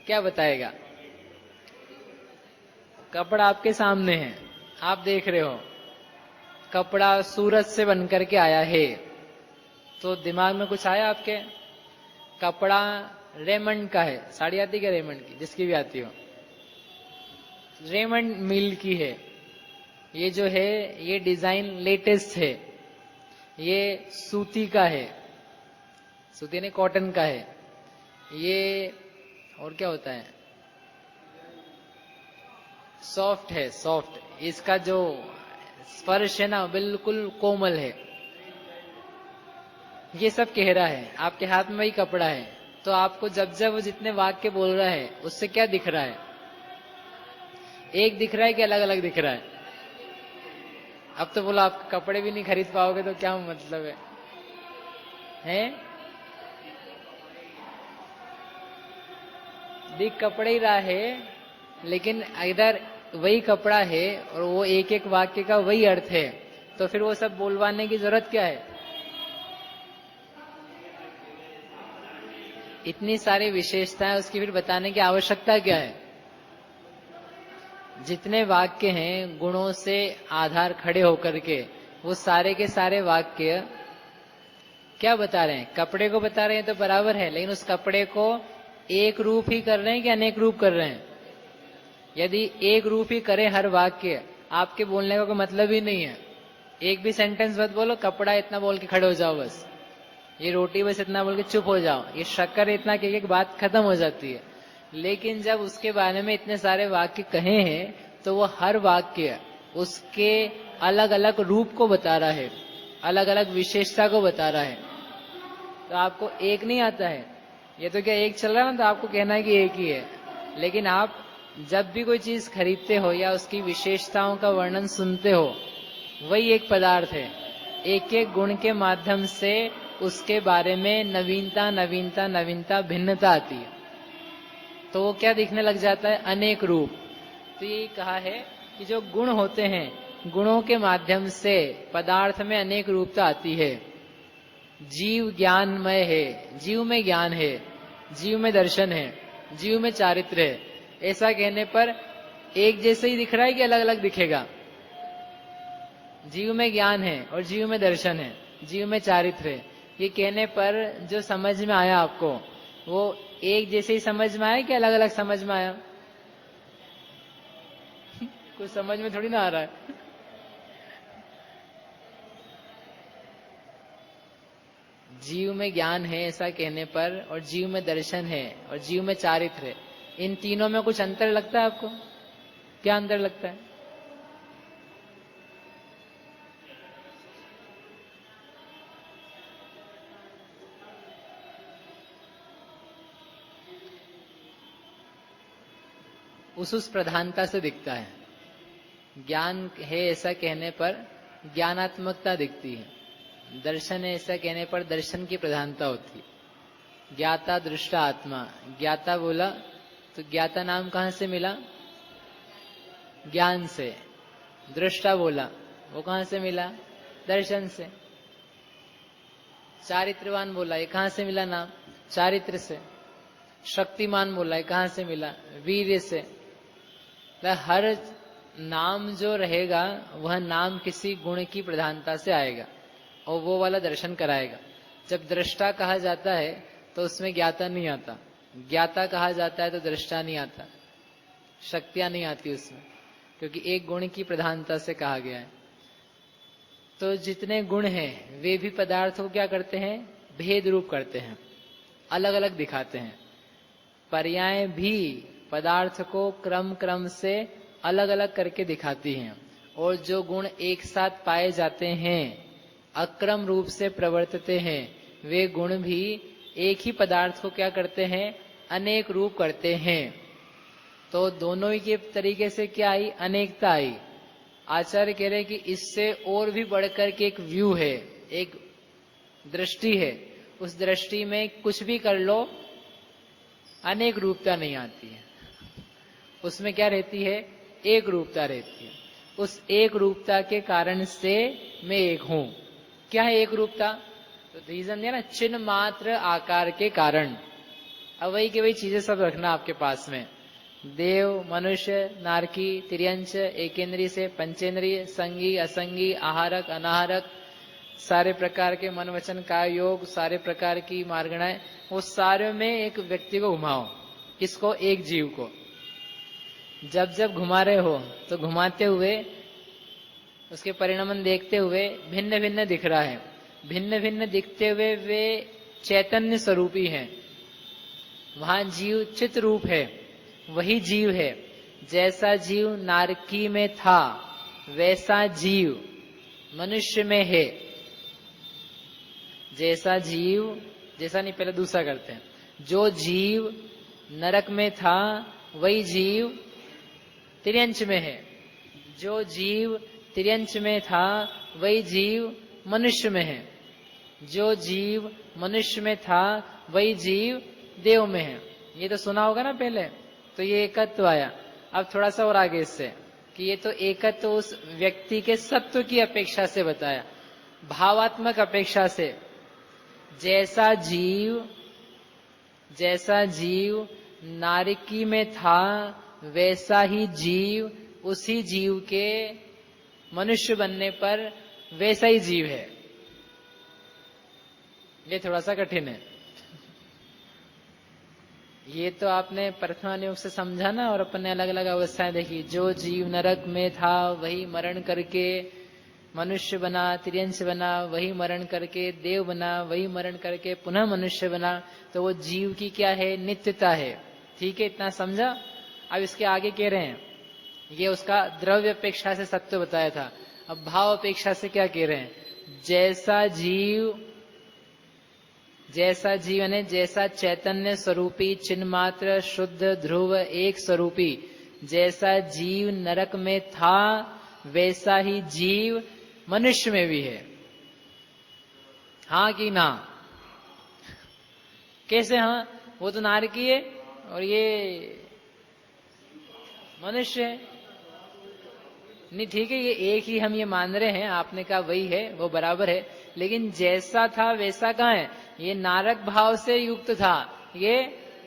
क्या बताएगा? कपड़ा आपके सामने है, आप देख रहे हो, कपड़ा सूरज से बनकर के आया है, तो दिमाग में कुछ आया आपके? कपड़ा रेमंड का है। साड़ी आती क्या रेमंड की? जिसकी भी आती हो, रेमंड मिल की है। ये जो है, ये डिजाइन लेटेस्ट है, ये सूती का है, सूती नहीं कॉटन का है ये। और क्या होता है? सॉफ्ट है, सॉफ्ट। इसका जो स्पर्श है ना, बिल्कुल कोमल है। ये सब कह रहा है, आपके हाथ में वही कपड़ा है। तो आपको जब जब वो जितने वाक्य बोल रहा है, उससे क्या दिख रहा है? एक दिख रहा है कि अलग अलग दिख रहा है? अब तो बोलो, आप कपड़े भी नहीं खरीद पाओगे तो क्या मतलब है? हैं? दिख कपड़े ही रहा है, लेकिन इधर वही कपड़ा है और वो एक एक वाक्य का वही अर्थ है, तो फिर वो सब बोलवाने की जरूरत क्या है? इतनी सारी विशेषताएं उसकी फिर बताने की आवश्यकता क्या है? जितने वाक्य हैं गुणों से आधार खड़े होकर के, वो सारे के सारे वाक्य क्या बता रहे हैं? कपड़े को बता रहे हैं तो बराबर है, लेकिन उस कपड़े को एक रूप ही कर रहे हैं कि अनेक रूप कर रहे हैं? यदि एक रूप ही करे हर वाक्य, आपके बोलने का कोई मतलब ही नहीं है। एक भी सेंटेंस मत बोलो, कपड़ा इतना बोल के खड़े हो जाओ बस, ये रोटी बस इतना बोल के चुप हो जाओ, ये शक्कर इतना कह के बात खत्म हो जाती है। लेकिन जब उसके बारे में इतने सारे वाक्य कहे हैं, तो वो हर वाक्य उसके अलग अलग रूप को बता रहा है, अलग अलग विशेषता को बता रहा है। तो आपको एक नहीं आता है, ये तो क्या एक चल रहा है ना, तो आपको कहना है कि एक ही है। लेकिन आप जब भी कोई चीज खरीदते हो या उसकी विशेषताओं का वर्णन सुनते हो, वही एक पदार्थ है। एक एक गुण के माध्यम से उसके बारे में नवीनता नवीनता नवीनता भिन्नता आती है। तो वो क्या दिखने लग जाता है, अनेक रूप। तो ये कहा है कि जो गुण होते हैं, गुणों के माध्यम से पदार्थ में अनेक रूपता आती है। जीव ज्ञानमय है, जीव में ज्ञान है, जीव में दर्शन है, जीव में चारित्र है। ऐसा कहने पर एक जैसे ही दिख रहा है कि अलग अलग दिखेगा? जीव में ज्ञान है और जीव में दर्शन है, जीव में चारित्र है, ये कहने पर जो समझ में आया आपको, वो एक जैसे ही समझ में आया कि अलग अलग समझ में आया? कुछ समझ में थोड़ी ना आ रहा है। जीव में ज्ञान है ऐसा कहने पर, और जीव में दर्शन है, और जीव में चारित्र है, इन तीनों में कुछ अंतर लगता है आपको? क्या अंतर लगता है? उस प्रधानता से दिखता है। ज्ञान है ऐसा कहने पर ज्ञानात्मकता दिखती है, दर्शन है ऐसा कहने पर दर्शन की प्रधानता होती है। ज्ञाता दृष्टा आत्मा, ज्ञाता बोला तो ज्ञाता नाम कहां से मिला? ज्ञान से। दृष्टा बोला, वो कहां से मिला? दर्शन से। चारित्रवान बोला, ये कहां से मिला नाम? चारित्र से। शक्तिमान बोला, ये कहां से मिला? वीर्य से। हर नाम जो रहेगा वह नाम किसी गुण की प्रधानता से आएगा और वो वाला दर्शन कराएगा। जब दृष्टा कहा जाता है तो उसमें ज्ञाता नहीं आता, ज्ञाता कहा जाता है तो दृष्टा नहीं आता, शक्तियां नहीं आती उसमें, क्योंकि एक गुण की प्रधानता से कहा गया है। तो जितने गुण हैं वे भी पदार्थ को क्या करते हैं? भेद रूप करते हैं, अलग अलग दिखाते हैं। पर्याय भी पदार्थ को क्रम क्रम से अलग अलग करके दिखाती हैं, और जो गुण एक साथ पाए जाते हैं, अक्रम रूप से प्रवर्तते हैं, वे गुण भी एक ही पदार्थ को क्या करते हैं? अनेक रूप करते हैं। तो दोनों ही के तरीके से क्या आई? अनेकता आई। आचार्य कह रहे कि इससे और भी बढ़कर के एक व्यू है, एक दृष्टि है, उस दृष्टि में कुछ भी कर लो अनेक रूपता नहीं आती है, उसमें क्या रहती है? एक रूपता रहती है। उस एक रूपता के कारण से मैं एक हूं। क्या है एक रूपता? तो रीजन दिया ना, चिन्ह मात्र आकार के कारण। अब वही की वही चीजें सब रखना आपके पास में। देव, मनुष्य, नारकी, तिर्यंच, एकेंद्रीय से पंचेंद्रीय, संगी, असंगी, आहारक, अनाहारक, सारे प्रकार के मन वचन काय योग, सारे प्रकार की मार्गणाएं, वो सारे में एक व्यक्ति को घुमाओ। किसको? एक जीव को। जब जब घुमा रहे हो तो घुमाते हुए उसके परिणाम देखते हुए भिन्न भिन्न दिख रहा है। भिन्न भिन्न दिखते हुए वे चैतन्य स्वरूपी हैं। वहां जीव चित रूप है, वही जीव है। जैसा जीव नारकी में था वैसा जीव मनुष्य में है। जैसा जीव, जैसा नहीं, पहले दूसरा करते हैं। जो जीव नरक में था वही जीव तिर्यंच में है। जो जीव तिर्यंच में था वही जीव मनुष्य में है। जो जीव मनुष्य में था वही जीव देव में है। ये तो सुना होगा ना पहले। तो ये एकत्व आया। अब थोड़ा सा और आगे इससे कि ये तो एकत्व उस व्यक्ति के सत्व की अपेक्षा से बताया, भावात्मक अपेक्षा से। जैसा जीव नारिकी में था वैसा ही जीव उसी जीव के मनुष्य बनने पर वैसा ही जीव है। ये थोड़ा सा कठिन है। ये तो आपने प्रथम योग से समझा ना, और अपने अलग अलग अवस्थाएं देखी। जो जीव नरक में था वही मरण करके मनुष्य बना, तिर्यंश बना, वही मरण करके देव बना, वही मरण करके पुनः मनुष्य बना। तो वो जीव की क्या है? नित्यता है। ठीक है, इतना समझा। अब इसके आगे कह रहे हैं, ये उसका द्रव्य अपेक्षा से सत्य बताया था। अब भाव अपेक्षा से क्या कह रहे हैं? जैसा जीव यानी जैसा चैतन्य स्वरूपी चिन्मात्र शुद्ध ध्रुव एक स्वरूपी जैसा जीव नरक में था वैसा ही जीव मनुष्य में भी है। हाँ कि ना? कैसे हाँ? वो तो नारकी है, और ये मनुष्य है। नहीं ठीक है, ये एक ही हम ये मान रहे हैं, आपने कहा वही है, वो बराबर है, लेकिन जैसा था वैसा कहाँ है? ये नारक भाव से युक्त था, ये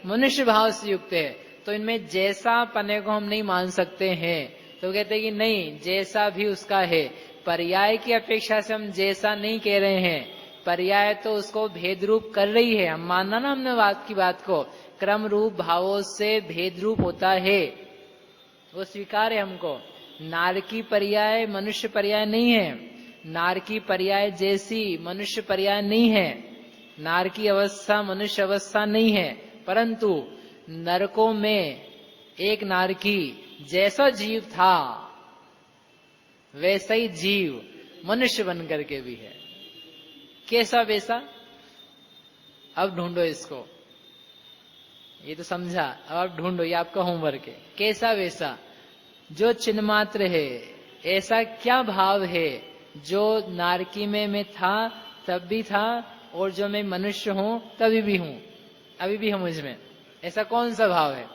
मनुष्य भाव से युक्त है, तो इनमें जैसा पने को हम नहीं मान सकते हैं। तो कहते हैं कि नहीं, जैसा भी उसका है, पर्याय की अपेक्षा से हम जैसा नहीं कह रहे हैं, पर्याय तो उसको भेद रूप कर रही है। हम मानना ना हमने बात की बात को, क्रम रूप भावों से भेद रूप होता है, वो स्वीकार है हमको। नार की पर्याय मनुष्य पर्याय नहीं है, नार की पर्याय जैसी मनुष्य पर्याय नहीं है, नार की अवस्था मनुष्य अवस्था नहीं है, परंतु नरकों में एक नार की जैसा जीव था वैसा ही जीव मनुष्य बन करके भी है। कैसा वैसा? अब ढूंढो इसको, ये तो समझा, अब आप ढूंढो, ये आपका होमवर्क है। कैसा वैसा? जो चिन्ह मात्र है, ऐसा क्या भाव है जो नारकी में मैं था तब भी था, और जो मैं मनुष्य हूं तभी भी हूं, अभी भी हूं मुझमें, ऐसा कौन सा भाव है?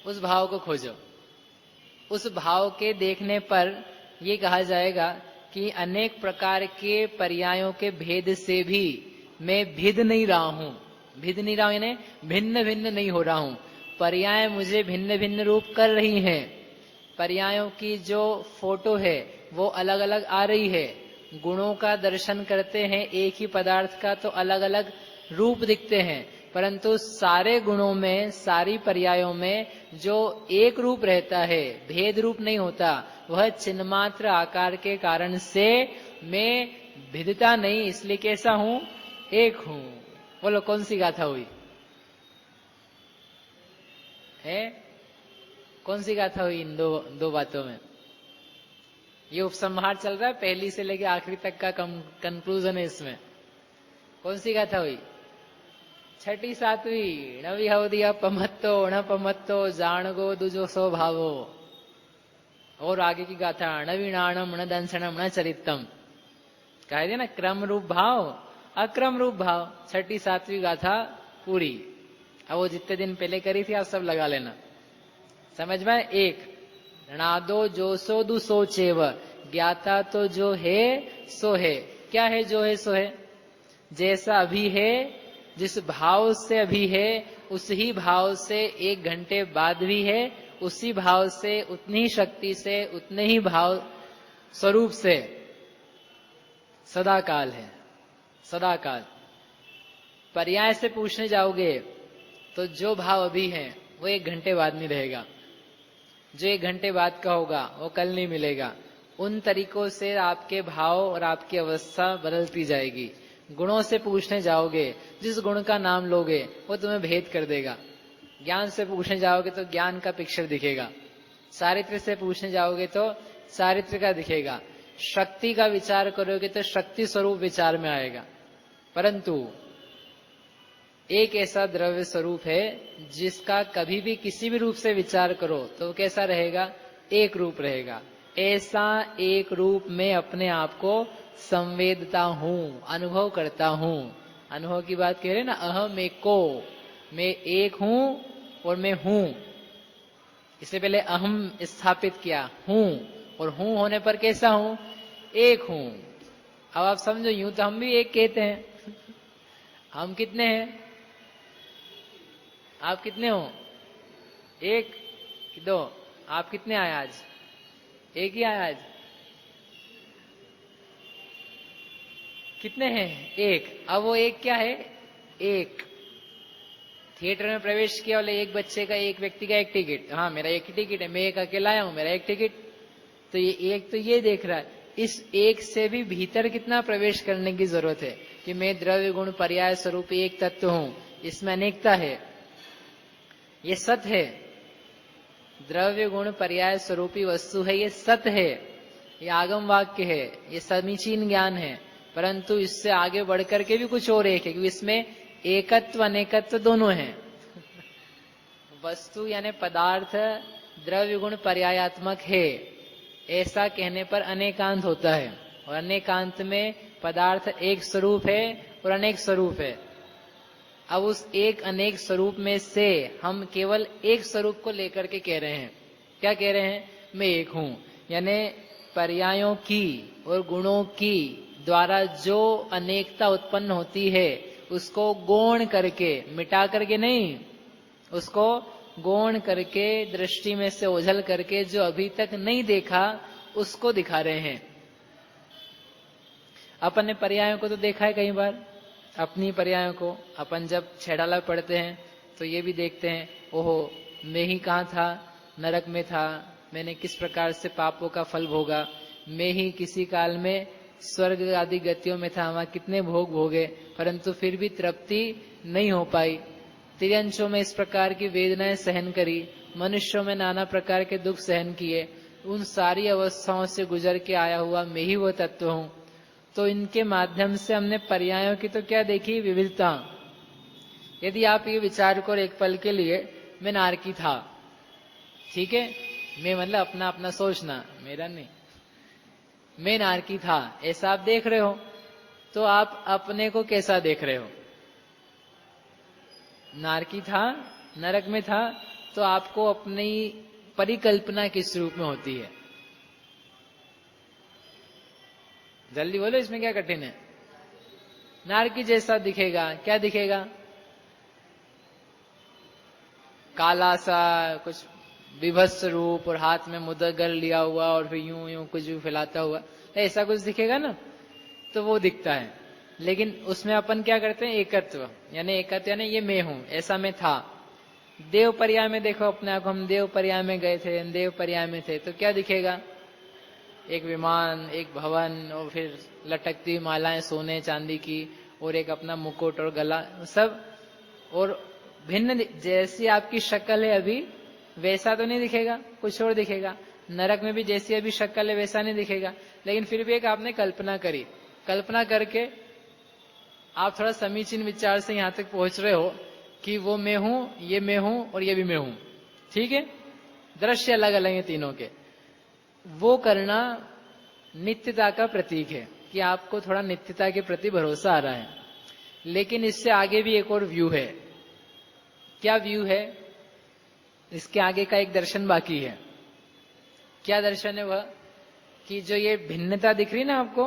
उस भाव को खोजो। उस भाव के देखने पर ये कहा जाएगा कि अनेक प्रकार के पर्यायों के भेद से भी मैं भिद नहीं रहा हूं। भिद नहीं रहा हूं यानी भिन्न भिन्न नहीं हो रहा हूं। पर्याय मुझे भिन्न भिन्न रूप कर रही हैं, पर्यायों की जो फोटो है वो अलग अलग आ रही है। गुणों का दर्शन करते हैं एक ही पदार्थ का तो अलग अलग रूप दिखते हैं, परंतु सारे गुणों में, सारी पर्यायों में जो एक रूप रहता है, भेद रूप नहीं होता, वह चिन्हमात्र आकार के कारण से मैं भिदता नहीं, इसलिए कैसा हूं? एक हूं। बोलो कौन सी गाथा हुई है? कौन सी गाथा हुई इन दो बातों में? ये उपसंहार चल रहा है, पहली से लेके आखिरी तक का कंक्लूजन है इसमें। कौन सी गाथा हुई? छठी सातवीं। नवी हवदिया पमत्तो न पमत्तो जाणगो दुजो स्वभावो। और आगे की गाथा नवीनाणम न दंसनम न चरितम। कह दिया ना, क्रम रूप भाव अक्रम रूप भाव। छठी सातवीं गाथा पूरी। अब वो जितने दिन पहले करी थी आप सब लगा लेना, समझ में? एक णादो जो सो दु सो चेव, ज्ञाता तो जो है सो है। क्या है जो है सो है? जैसा अभी है, जिस भाव से अभी है, उसी भाव से एक घंटे बाद भी है, उसी भाव से, उतनी ही शक्ति से, उतने ही भाव स्वरूप से सदा काल है, सदा काल। पर्याय से पूछने जाओगे तो जो भाव अभी है वो एक घंटे बाद नहीं रहेगा, जो एक घंटे बाद का होगा वो कल नहीं मिलेगा। उन तरीकों से आपके भाव और आपकी अवस्था बदलती जाएगी। गुणों से पूछने जाओगे, जिस गुण का नाम लोगे वो तुम्हें भेद कर देगा। ज्ञान से पूछने जाओगे तो ज्ञान का पिक्चर दिखेगा, चारित्र से पूछने जाओगे तो चारित्र का दिखेगा, शक्ति का विचार करोगे तो शक्ति स्वरूप विचार में आएगा। परंतु एक ऐसा द्रव्य स्वरूप है जिसका कभी भी किसी भी रूप से विचार करो तो वो कैसा रहेगा? एक रूप रहेगा। ऐसा एक रूप में अपने आप को संवेदता हूं, अनुभव करता हूं। अनुभव की बात कह रहे ना, अहम एको, मैं एक हूं और मैं हूं। इससे पहले अहम स्थापित किया, हूं, और हूं होने पर कैसा हूं? एक हूं। अब आप समझो, यूं तो हम भी एक कहते हैं। हम कितने हैं? आप कितने हो? एक कि दो? आप कितने आए आज? एक ही आए आज? कितने हैं? एक। अब वो एक क्या है? एक। थिएटर में प्रवेश किया, बोले एक बच्चे का, एक व्यक्ति का एक टिकट। हाँ, मेरा एक ही टिकट है, मैं एक अकेला आया हूं, मेरा एक टिकट। तो ये एक तो ये देख रहा है। इस एक से भी भीतर कितना प्रवेश करने की जरूरत है कि मैं द्रव्य गुण पर्याय स्वरूप एक तत्व हूं, इसमें अनेकता है, ये सत है। द्रव्य गुण पर्याय स्वरूपी वस्तु है, ये सत है, ये आगम वाक्य है, ये समीचीन ज्ञान है। परंतु इससे आगे बढ़कर के भी कुछ और एक है, क्योंकि इसमें एकत्व अनेकत्व दोनों हैं। वस्तु यानी पदार्थ द्रव्य गुण पर्यायात्मक है, ऐसा कहने पर अनेकांत होता है, और अनेकांत में पदार्थ एक स्वरूप है और अनेक स्वरूप है। अब उस एक अनेक स्वरूप में से हम केवल एक स्वरूप को लेकर के कह रहे हैं। क्या कह रहे हैं? मैं एक हूं। यानी पर्यायों की और गुणों की द्वारा जो अनेकता उत्पन्न होती है उसको गौण करके, मिटा करके नहीं, उसको गौण करके, दृष्टि में से ओझल करके जो अभी तक नहीं देखा उसको दिखा रहे हैं। अपन ने पर्यायों को तो देखा है कई बार, अपनी पर्यायों को। अपन जब छेड़ाला पढ़ते हैं तो ये भी देखते हैं, ओहो मैं ही कहाँ था, नरक में था, मैंने किस प्रकार से पापों का फल भोगा, मैं ही किसी काल में स्वर्ग आदि गतियों में था, वहां कितने भोग भोगे, परंतु फिर भी तृप्ति नहीं हो पाई। तिर्यंशों में इस प्रकार की वेदनाएं सहन करी, मनुष्यों में नाना प्रकार के दुख सहन किए, उन सारी अवस्थाओं से गुजर के आया हुआ मैं ही वो तत्व हूं। तो इनके माध्यम से हमने पर्यायों की तो क्या देखी? विविधता। यदि आप ये विचार करो एक पल के लिए, मैं नारकी था, ठीक है, मैं मतलब अपना अपना सोचना, मेरा नहीं, मैं नारकी था, ऐसा आप देख रहे हो, तो आप अपने को कैसा देख रहे हो? नारकी था, नरक में था, तो आपको अपनी परिकल्पना किस रूप में होती है? जल्दी बोलो, इसमें क्या कठिन है? नारकी जैसा दिखेगा। क्या दिखेगा? काला सा कुछ विभत्स रूप और हाथ में मुद्गर लिया हुआ और फिर यूं यूं कुछ भी फैलाता हुआ, ऐसा कुछ दिखेगा ना, तो वो दिखता है। लेकिन उसमें अपन क्या करते हैं? एकत्व, यानी एकत्व यानी ये मैं हूं, ऐसा मैं था। देव पर्याय में देखो अपने आप, हम देव पर्याय में गए थे, देव पर्याय में थे, तो क्या दिखेगा? एक विमान, एक भवन, और फिर लटकती मालाएं सोने चांदी की, और एक अपना मुकुट और गला, सब। और भिन्न जैसी आपकी शक्ल है अभी, वैसा तो नहीं दिखेगा, कुछ और दिखेगा। नरक में भी जैसी अभी शक्ल है वैसा नहीं दिखेगा, लेकिन फिर भी एक आपने कल्पना करी, कल्पना करके आप थोड़ा समीचीन विचार से यहां तक पहुंच रहे हो कि वो मैं हूं, ये मैं हूं और ये भी मैं हूं, ठीक है। दृश्य अलग अलग है तीनों के। वो करना नित्यता का प्रतीक है कि आपको थोड़ा नित्यता के प्रति भरोसा आ रहा है। लेकिन इससे आगे भी एक और व्यू है। क्या व्यू है? इसके आगे का एक दर्शन बाकी है। क्या दर्शन है वह? कि जो ये भिन्नता दिख रही ना आपको,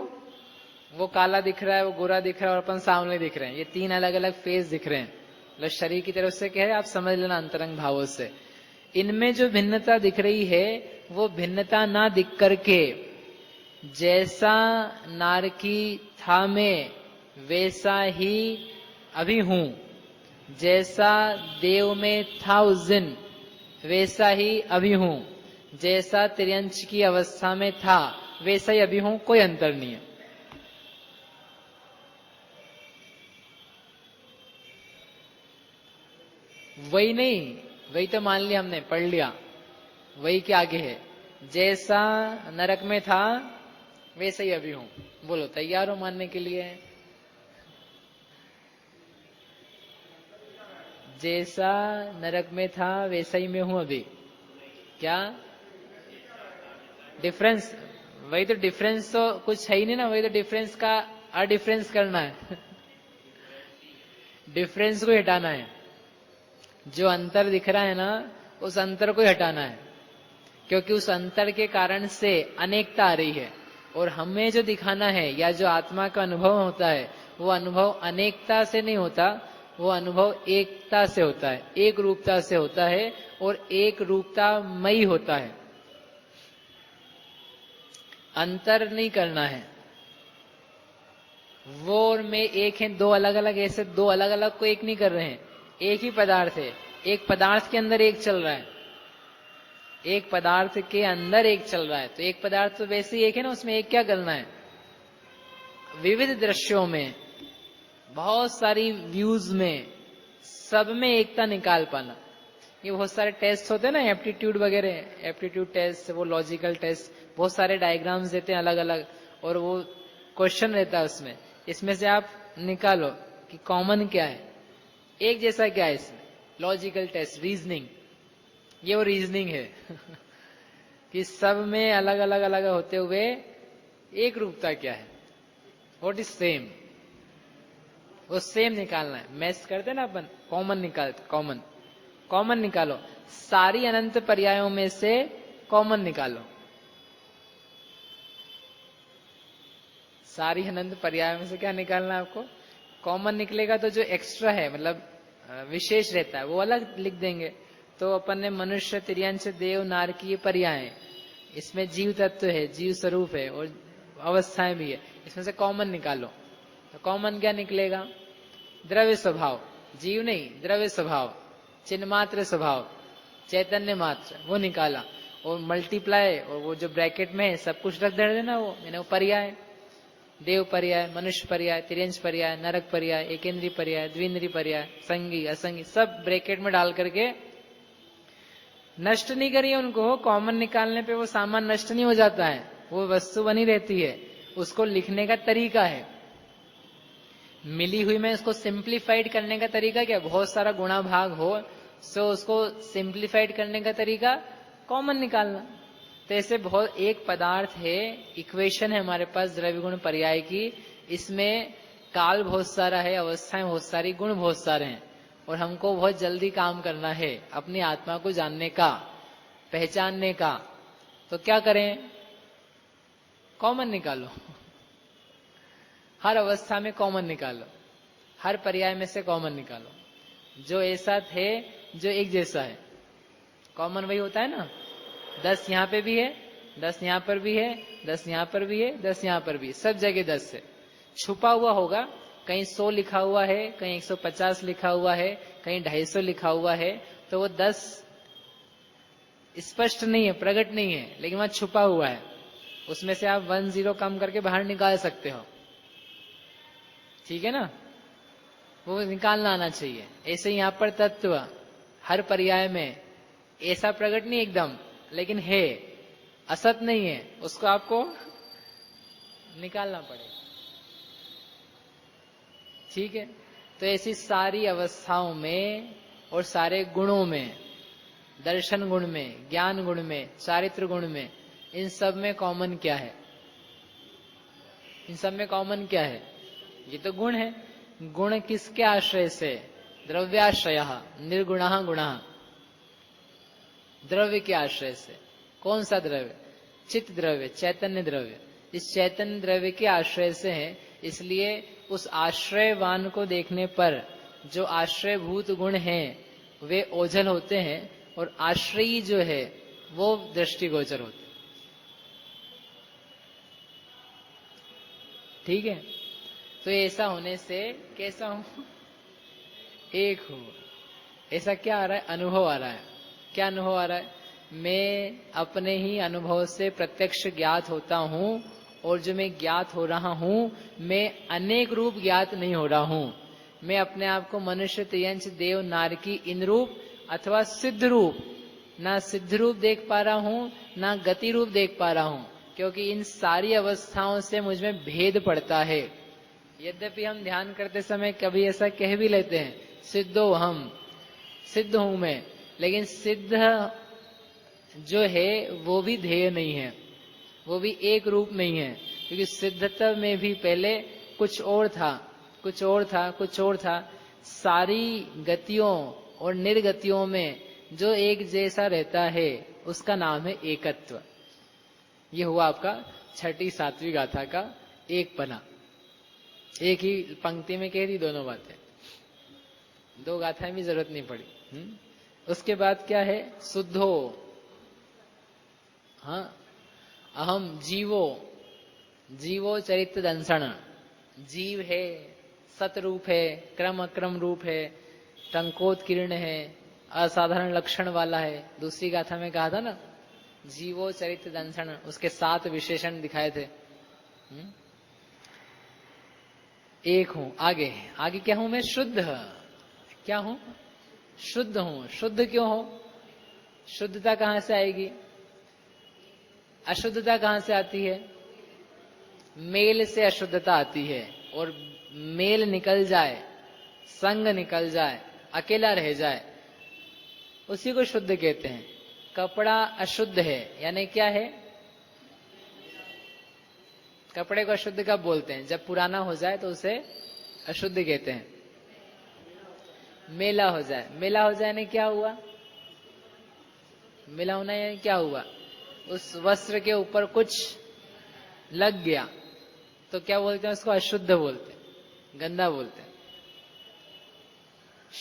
वो काला दिख रहा है, वो गोरा दिख रहा है और अपन सामने दिख रहे हैं, ये तीन अलग अलग फेस दिख रहे हैं। मतलब शरीर की तरफ से कह रहे हैं, आप समझ लेना अंतरंग भावों से। इनमें जो भिन्नता दिख रही है, वो भिन्नता ना दिख करके जैसा नारकी था मैं वैसा ही अभी हूं, जैसा देव में था उस दिन वैसा ही अभी हूं, जैसा तिर्यंश की अवस्था में था वैसा ही अभी हूं, कोई अंतर नहीं है। वही नहीं, वही तो मान लिया हमने, पढ़ लिया, वही के आगे है, जैसा नरक में था वैसे ही अभी हूं। बोलो, तैयार हो मानने के लिए? जैसा नरक में था वैसा ही मैं हूं अभी। क्या डिफरेंस? वही तो डिफरेंस, तो कुछ है ही नहीं ना, वही तो डिफरेंस का अडिफरेंस करना है डिफरेंस को हटाना है। जो अंतर दिख रहा है ना, उस अंतर को हटाना है, क्योंकि उस अंतर के कारण से अनेकता आ रही है। और हमें जो दिखाना है या जो आत्मा का अनुभव होता है, वो अनुभव अनेकता से नहीं होता, वो अनुभव एकता से होता है, एक रूपता से होता है, और एक रूपता मई होता है। अंतर नहीं करना है। वो और मैं एक हैं, दो अलग अलग, ऐसे दो अलग अलग को एक नहीं कर रहे हैं। एक ही पदार्थ है, एक पदार्थ के अंदर एक चल रहा है, एक पदार्थ के अंदर एक चल रहा है। तो एक पदार्थ तो वैसे ही एक है ना, उसमें एक क्या करना है? विविध दृश्यों में, बहुत सारी व्यूज में, सब में एकता निकाल पाना। ये बहुत सारे टेस्ट होते हैं ना, एप्टीट्यूड वगैरह, एप्टीट्यूड टेस्ट, वो लॉजिकल टेस्ट, बहुत सारे डायग्राम्स देते हैं अलग अलग, और वो क्वेश्चन रहता है उसमें। इसमें से आप निकालो कि कॉमन क्या है, एक जैसा क्या है इसमें। लॉजिकल टेस्ट, रीजनिंग, ये वो रीजनिंग है कि सब में अलग अलग अलग होते हुए एक रूपता क्या है, व्हाट इज सेम। वो सेम निकालना है। मैच करते ना अपन, कॉमन निकालते, कॉमन कॉमन निकालो, सारी अनंत पर्यायों में से कॉमन निकालो। सारी अनंत पर्यायों में से क्या निकालना है आपको? कॉमन निकलेगा तो जो एक्स्ट्रा है, मतलब विशेष रहता है, वो अलग लिख देंगे। तो अपन ने मनुष्य, तिर्यंश, देव, नारकी, ये पर्याय, इसमें जीव तत्व है, जीव स्वरूप है और अवस्थाएं भी है, इसमें से कॉमन निकालो। तो कॉमन क्या निकलेगा? द्रव्य स्वभाव, जीव नहीं, द्रव्य स्वभाव, चिन्ह मात्र स्वभाव, चैतन्य मात्र, वो निकाला। और मल्टीप्लाई, और वो जो ब्रैकेट में है सब कुछ रख देना, वो मैंने वो पर्याय, देव पर्याय, मनुष्य पर्याय, तिर्यंश पर्याय, नरक पर्याय, एकेंद्रीय पर्याय, द्विंद्रीय पर्याय, संगी असंगी, सब ब्रैकेट में डाल करके नष्ट नहीं करिए उनको। कॉमन निकालने पे वो सामान नष्ट नहीं हो जाता है, वो वस्तु बनी रहती है। उसको लिखने का तरीका है, मिली हुई में उसको सिंप्लीफाइड करने का तरीका क्या? बहुत सारा गुणा भाग हो, सो उसको सिंप्लीफाइड करने का तरीका कॉमन निकालना। तो ऐसे बहुत एक पदार्थ है, इक्वेशन है हमारे पास द्रव्य गुण पर्याय की, इसमें काल बहुत सारा है, अवस्थाएं बहुत सारी, गुण बहुत सारे हैं, और हमको बहुत जल्दी काम करना है अपनी आत्मा को जानने का, पहचानने का। तो क्या करें? कॉमन निकालो, हर अवस्था में कॉमन निकालो, हर पर्याय में से कॉमन निकालो, जो ऐसा थे, जो एक जैसा है। कॉमन वही होता है ना, 10 यहाँ पे भी है, 10 यहाँ पर भी है, 10 यहाँ पर भी है, 10 यहाँ पर भी, सब जगह 10 है। छुपा हुआ होगा, कहीं 100 लिखा हुआ है, कहीं 150 लिखा हुआ है, कहीं 250 लिखा हुआ है, तो वो 10 स्पष्ट नहीं है, प्रकट नहीं है, लेकिन वहां छुपा हुआ है। उसमें से आप 1 0 कम करके बाहर निकाल सकते हो, ठीक है ना? वो निकालना आना चाहिए। ऐसे यहाँ पर तत्व हर पर्याय में ऐसा प्रकट नहीं एकदम, लेकिन है, असत नहीं है, उसको आपको निकालना पड़ेगा, ठीक है? तो ऐसी सारी अवस्थाओं में और सारे गुणों में, दर्शन गुण में, ज्ञान गुण में, चारित्र गुण में, इन सब में कॉमन क्या है? इन सब में कॉमन क्या है? ये तो गुण है। गुण किसके आश्रय से? द्रव्याश्रय, निर्गुणः गुणः, द्रव्य के आश्रय से। कौन सा द्रव्य? चित्त द्रव्य, चैतन्य द्रव्य। इस चैतन्य द्रव्य के आश्रय से है, इसलिए उस आश्रयवान को देखने पर जो आश्रयभूत गुण हैं वे ओझल होते हैं, और आश्रयी जो है वो दृष्टिगोचर होते हैं, ठीक है? तो ऐसा होने से कैसा हो? एक हो। ऐसा क्या आ रहा है? अनुभव आ रहा है। क्या अनुभव आ रहा है? मैं अपने ही अनुभव से प्रत्यक्ष ज्ञात होता हूं, और जो मैं ज्ञात हो रहा हूं, मैं अनेक रूप ज्ञात नहीं हो रहा हूं। मैं अपने आप को मनुष्य, तिर्यंश, देव, नारकी, इन रूप अथवा सिद्ध रूप, ना सिद्ध रूप देख पा रहा हूं, ना गति रूप देख पा रहा हूं, क्योंकि इन सारी अवस्थाओं से मुझ में भेद पड़ता है। यद्यपि हम ध्यान करते समय कभी ऐसा कह भी लेते हैं, सिद्धो हम, सिद्ध हूं मैं, लेकिन सिद्ध जो है वो भी ध्येय नहीं है, वो भी एक रूप नहीं है, क्योंकि सिद्धता में भी पहले कुछ और था, कुछ और था, कुछ और था। सारी गतियों और निर्गतियों में जो एक जैसा रहता है उसका नाम है एकत्व। ये हुआ आपका छठी सातवीं गाथा का एक पना। एक ही पंक्ति में कह दी दोनों बातें, दो गाथाएं भी जरूरत नहीं पड़ी। उसके बाद क्या है? शुद्धो, हाँ, अहम जीवो, जीवो चरित्र दंसण, जीव है, सतरूप है, क्रम अक्रम रूप है, टंकोत्कीर्ण है, असाधारण लक्षण वाला है। दूसरी गाथा में कहा था ना, जीवो चरित्र दंसण, उसके 7 विशेषण दिखाए थे। एक हूं, आगे आगे क्या हूं मैं? शुद्ध। क्या हूं? शुद्ध हूं। शुद्ध क्यों हो? शुद्धता कहां से आएगी? अशुद्धता कहां से आती है? मेल से अशुद्धता आती है, और मेल निकल जाए, संग निकल जाए, अकेला रह जाए, उसी को शुद्ध कहते हैं। कपड़ा अशुद्ध है, यानी क्या है? कपड़े को अशुद्ध कब बोलते हैं? जब पुराना हो जाए तो उसे अशुद्ध कहते हैं। मेला हो जाए, मेला हो जाए ने क्या हुआ? मेला होना यानी क्या हुआ? उस वस्त्र के ऊपर कुछ लग गया तो क्या बोलते हैं उसको? अशुद्ध बोलते हैं, गंदा बोलते हैं।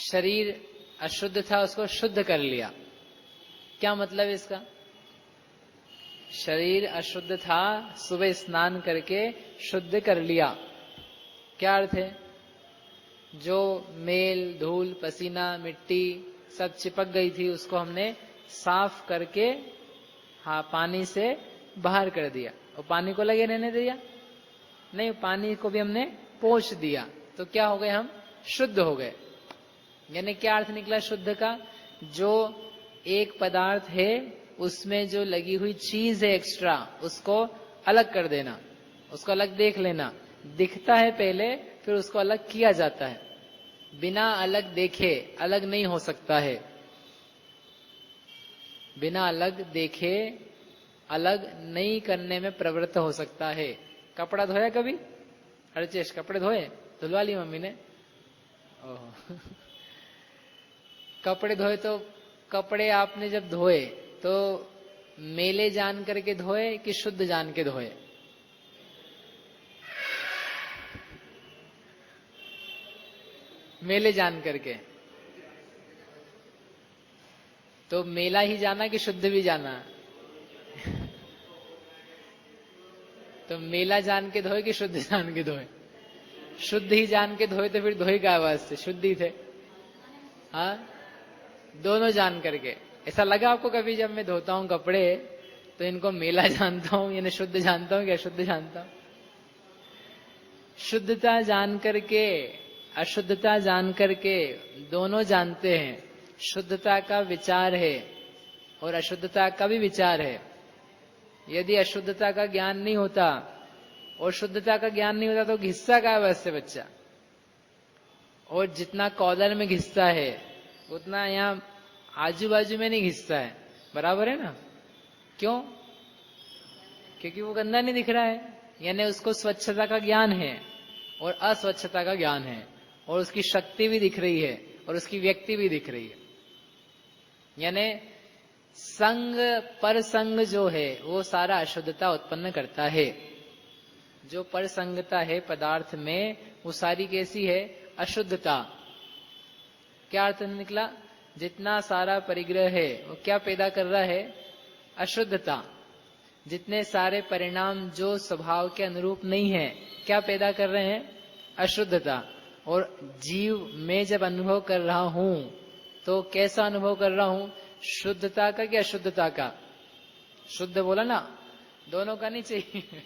शरीर अशुद्ध था, उसको शुद्ध कर लिया। क्या मतलब है इसका? शरीर अशुद्ध था, सुबह स्नान करके शुद्ध कर लिया। क्या अर्थ है? जो मेल, धूल, पसीना, मिट्टी सब चिपक गई थी उसको हमने साफ करके पानी से बाहर कर दिया। और पानी को लगे रहने दिया? नहीं, पानी को भी हमने पोंछ दिया। तो क्या हो गए? हम शुद्ध हो गए। यानी क्या अर्थ निकला शुद्ध का? जो एक पदार्थ है उसमें जो लगी हुई चीज है एक्स्ट्रा, उसको अलग कर देना, उसको अलग देख लेना। दिखता है पहले, फिर उसको अलग किया जाता है। बिना अलग देखे अलग नहीं हो सकता है। बिना अलग देखे अलग नहीं करने में प्रवृत्त हो सकता है। कपड़ा धोया कभी? अर्चेश, कपड़े धोए? धुलवा ली मम्मी ने? ओह कपड़े धोए तो कपड़े आपने जब धोए तो मेले जान करके धोए कि शुद्ध जान के धोए? मेले जान करके। तो मेला ही जाना कि शुद्ध भी जाना? तो मेला जान के धोए कि शुद्ध जान के धोए? शुद्ध ही जान के धोए तो फिर धोए क्या वास्ते? शुद्ध ही थे। हाँ, दोनों जान करके। ऐसा लगा आपको कभी जब मैं धोता हूं कपड़े तो इनको मेला जानता हूं यानी शुद्ध जानता हूं कि अशुद्ध जानता हूं? शुद्धता जान करके अशुद्धता जान करके दोनों जानते हैं। शुद्धता का विचार है और अशुद्धता का भी विचार है। यदि अशुद्धता का ज्ञान नहीं होता और शुद्धता का ज्ञान नहीं होता तो घिसता क्या वैसे बच्चा? और जितना कॉलर में घिसता है उतना यहाँ आजू बाजू में नहीं घिसता है। बराबर है ना? क्यों? क्योंकि वो गंदा नहीं दिख रहा है। यानी उसको स्वच्छता का ज्ञान है और अस्वच्छता का ज्ञान है, और उसकी शक्ति भी दिख रही है और उसकी व्यक्ति भी दिख रही है। यानी संग पर संग जो है वो सारा अशुद्धता उत्पन्न करता है। जो पर संगता है पदार्थ में वो सारी कैसी है? अशुद्धता। क्या अर्थ निकला? जितना सारा परिग्रह है वो क्या पैदा कर रहा है? अशुद्धता। जितने सारे परिणाम जो स्वभाव के अनुरूप नहीं है क्या पैदा कर रहे हैं? अशुद्धता। और जीव में जब अनुभव कर रहा हूं तो कैसा अनुभव कर रहा हूं? शुद्धता का कि अशुद्धता का? शुद्ध बोला ना? दोनों का नहीं चाहिए।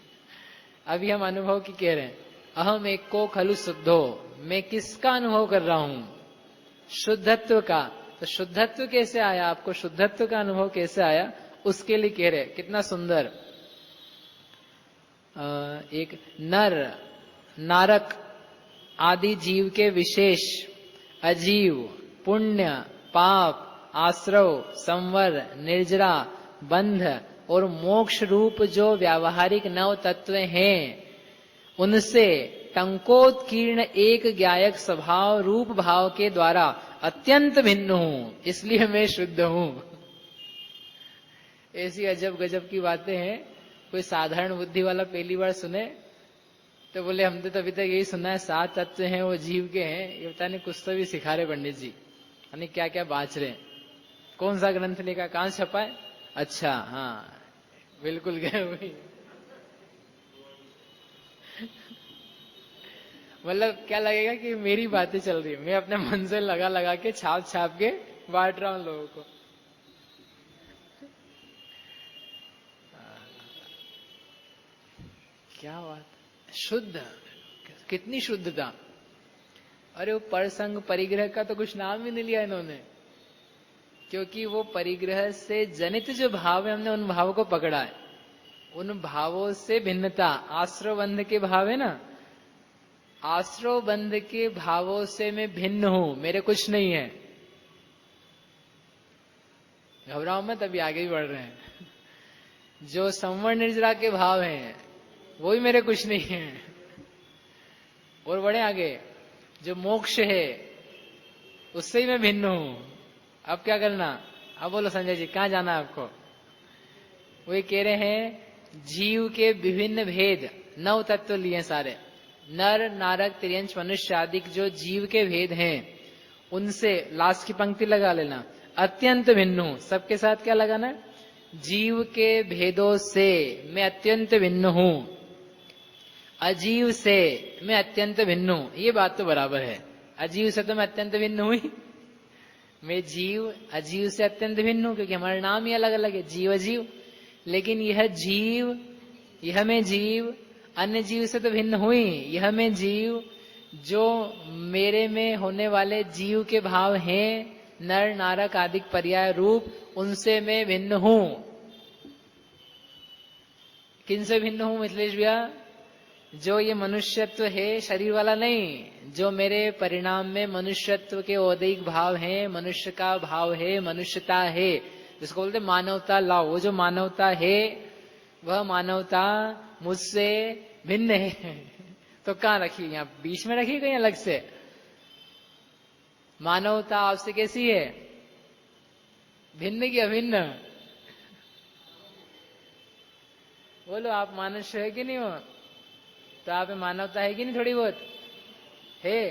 अभी हम अनुभव की कह रहे हैं। अहम एक को खलु शुद्धो, मैं किसका अनुभव कर रहा हूं? शुद्धत्व का। तो शुद्धत्व कैसे आया? आपको शुद्धत्व का अनुभव कैसे आया उसके लिए कह रहे। कितना सुंदर। एक नर नारक आदि जीव के विशेष अजीव, पुण्य, पाप, आश्रव, संवर, निर्जरा, बंध और मोक्ष रूप जो व्यावहारिक नव तत्व हैं उनसे टंकोत्कीर्ण एक ज्ञायक स्वभाव रूप भाव के द्वारा अत्यंत भिन्न हूं, इसलिए मैं शुद्ध हूं। ऐसी अजब गजब की बातें हैं। कोई साधारण बुद्धि वाला पहली बार सुने तो बोले हमने तो अभी तक यही सुना है 7 तत्व हैं वो जीव के हैं। ये पता नहीं कुछ तो भी सिखा रहे पंडित जी, यानी क्या क्या बांच रहे हैं। कौन सा ग्रंथ लिखा, कहां छपा है? अच्छा हाँ बिल्कुल गए वही। मतलब क्या लगेगा कि मेरी बातें चल रही है, मैं अपने मन से लगा लगा के छाप छाप के बांट रहा हूं लोगों को। क्या बात, शुद्ध, कितनी शुद्धता। अरे वो परसंग परिग्रह का तो कुछ नाम ही नहीं लिया इन्होंने, क्योंकि वो परिग्रह से जनित जो भाव है हमने उन भावों को पकड़ा है। उन भावों से भिन्नता, आश्रव बंध के भाव है ना, आश्रव बंध के भावों से मैं भिन्न हूं, मेरे कुछ नहीं है। घबराओ मत, अभी आगे भी बढ़ रहे हैं। जो संवर निर्जरा के भाव हैं वो भी मेरे कुछ नहीं है। और बढ़े आगे, जो मोक्ष है उससे ही मैं भिन्न हूं। अब क्या करना? अब बोलो संजय जी, कहाँ जाना है आपको? वही कह रहे हैं जीव के विभिन्न भेद, 9 तत्व लिए सारे, नर नारक तिर्यंच मनुष्य आदि जो जीव के भेद हैं, उनसे लास्ट की पंक्ति लगा लेना, अत्यंत भिन्न हूं। सबके साथ क्या लगाना? जीव के भेदों से मैं अत्यंत भिन्न हूं, अजीव से मैं अत्यंत भिन्न हूं। ये बात तो बराबर है, अजीव से तो मैं अत्यंत भिन्न हुई, मैं जीव अजीव से अत्यंत भिन्न हूं, क्योंकि हमारा नाम ही अलग अलग है, जीव अजीव। लेकिन यह जीव, यह मैं जीव अन्य जीव से तो भिन्न हुई, यह मैं जीव जो मेरे में होने वाले जीव के भाव हैं, नर नारक आदि पर्याय रूप, उनसे मैं भिन्न हूं। किनसे भिन्न हूं मिथिलेश भैया? जो ये मनुष्यत्व है शरीर वाला नहीं, जो मेरे परिणाम में मनुष्यत्व के औदैहिक भाव हैं, मनुष्य का भाव है, मनुष्यता है, जिसको बोलते मानवता लाओ, वो जो मानवता है वह मानवता मुझसे भिन्न है। तो कहाँ रखी? यहाँ बीच में रखी कहीं अलग से? मानवता आपसे कैसी है? भिन्न की अभिन्न? बोलो, आप मनुष्य है कि नहीं हो? तो आप में मानवता है कि नहीं? थोड़ी बहुत है,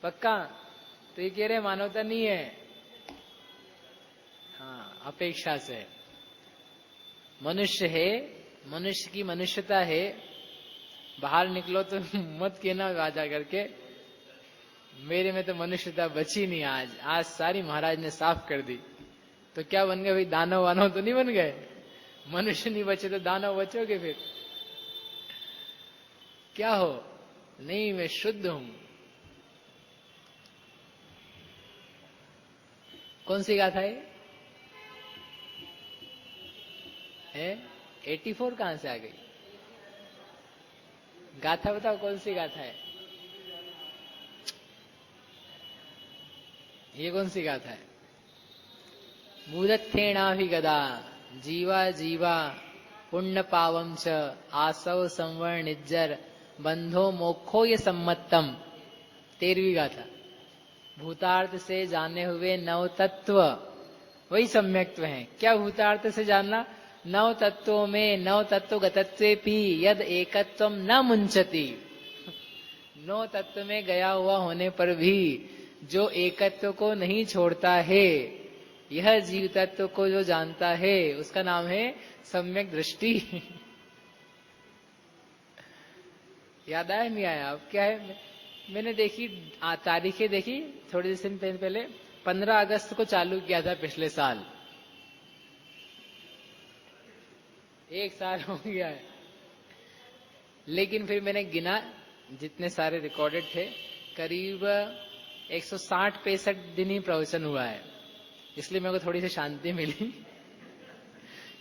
पक्का? तो ये कह रहे मानवता नहीं है। हाँ, अपेक्षा से मनुष्य है, मनुष्य की मनुष्यता है। बाहर निकलो तो मत कहना आ जा करके मेरे में तो मनुष्यता बची नहीं। आज सारी महाराज ने साफ कर दी। तो क्या बन गए भाई? दानव वानव तो नहीं बन गए? मनुष्य नहीं बचे तो दानव बचोगे फिर? क्या हो? नहीं, मैं शुद्ध हूं। कौन सी गाथा है? 84 कहां से आ गई? गाथा बताओ, कौन सी गाथा है? ये कौन सी गाथा है? मूदत्थेणाभिगदा जीवा जीवा पुण्य पावम च आसव संवर्ण निज्जर बंधो मोक्षो ये सम्मतम। 13वीं गाथा। भूतार्थ से जाने हुए 9 तत्व वही सम्यक्त्व है। क्या भूतार्थ से जानना? 9 तत्वों में 9 तत्व गतत्वेपि यद एकत्वम न मुंचति। 9 तत्व में गया हुआ होने पर भी जो एकत्व को नहीं छोड़ता है, यह जीव तत्व को जो जानता है, उसका नाम है सम्यक दृष्टि। याद आया नहीं आया? अब क्या है, मैंने देखी तारीखें देखी थोड़े दिन पहले, 15 अगस्त को चालू किया था पिछले साल। 1 साल हो गया है। लेकिन फिर मैंने गिना, जितने सारे रिकॉर्डेड थे, करीब 160-65 दिन ही प्रवचन हुआ है। इसलिए मेरे को थोड़ी सी शांति मिली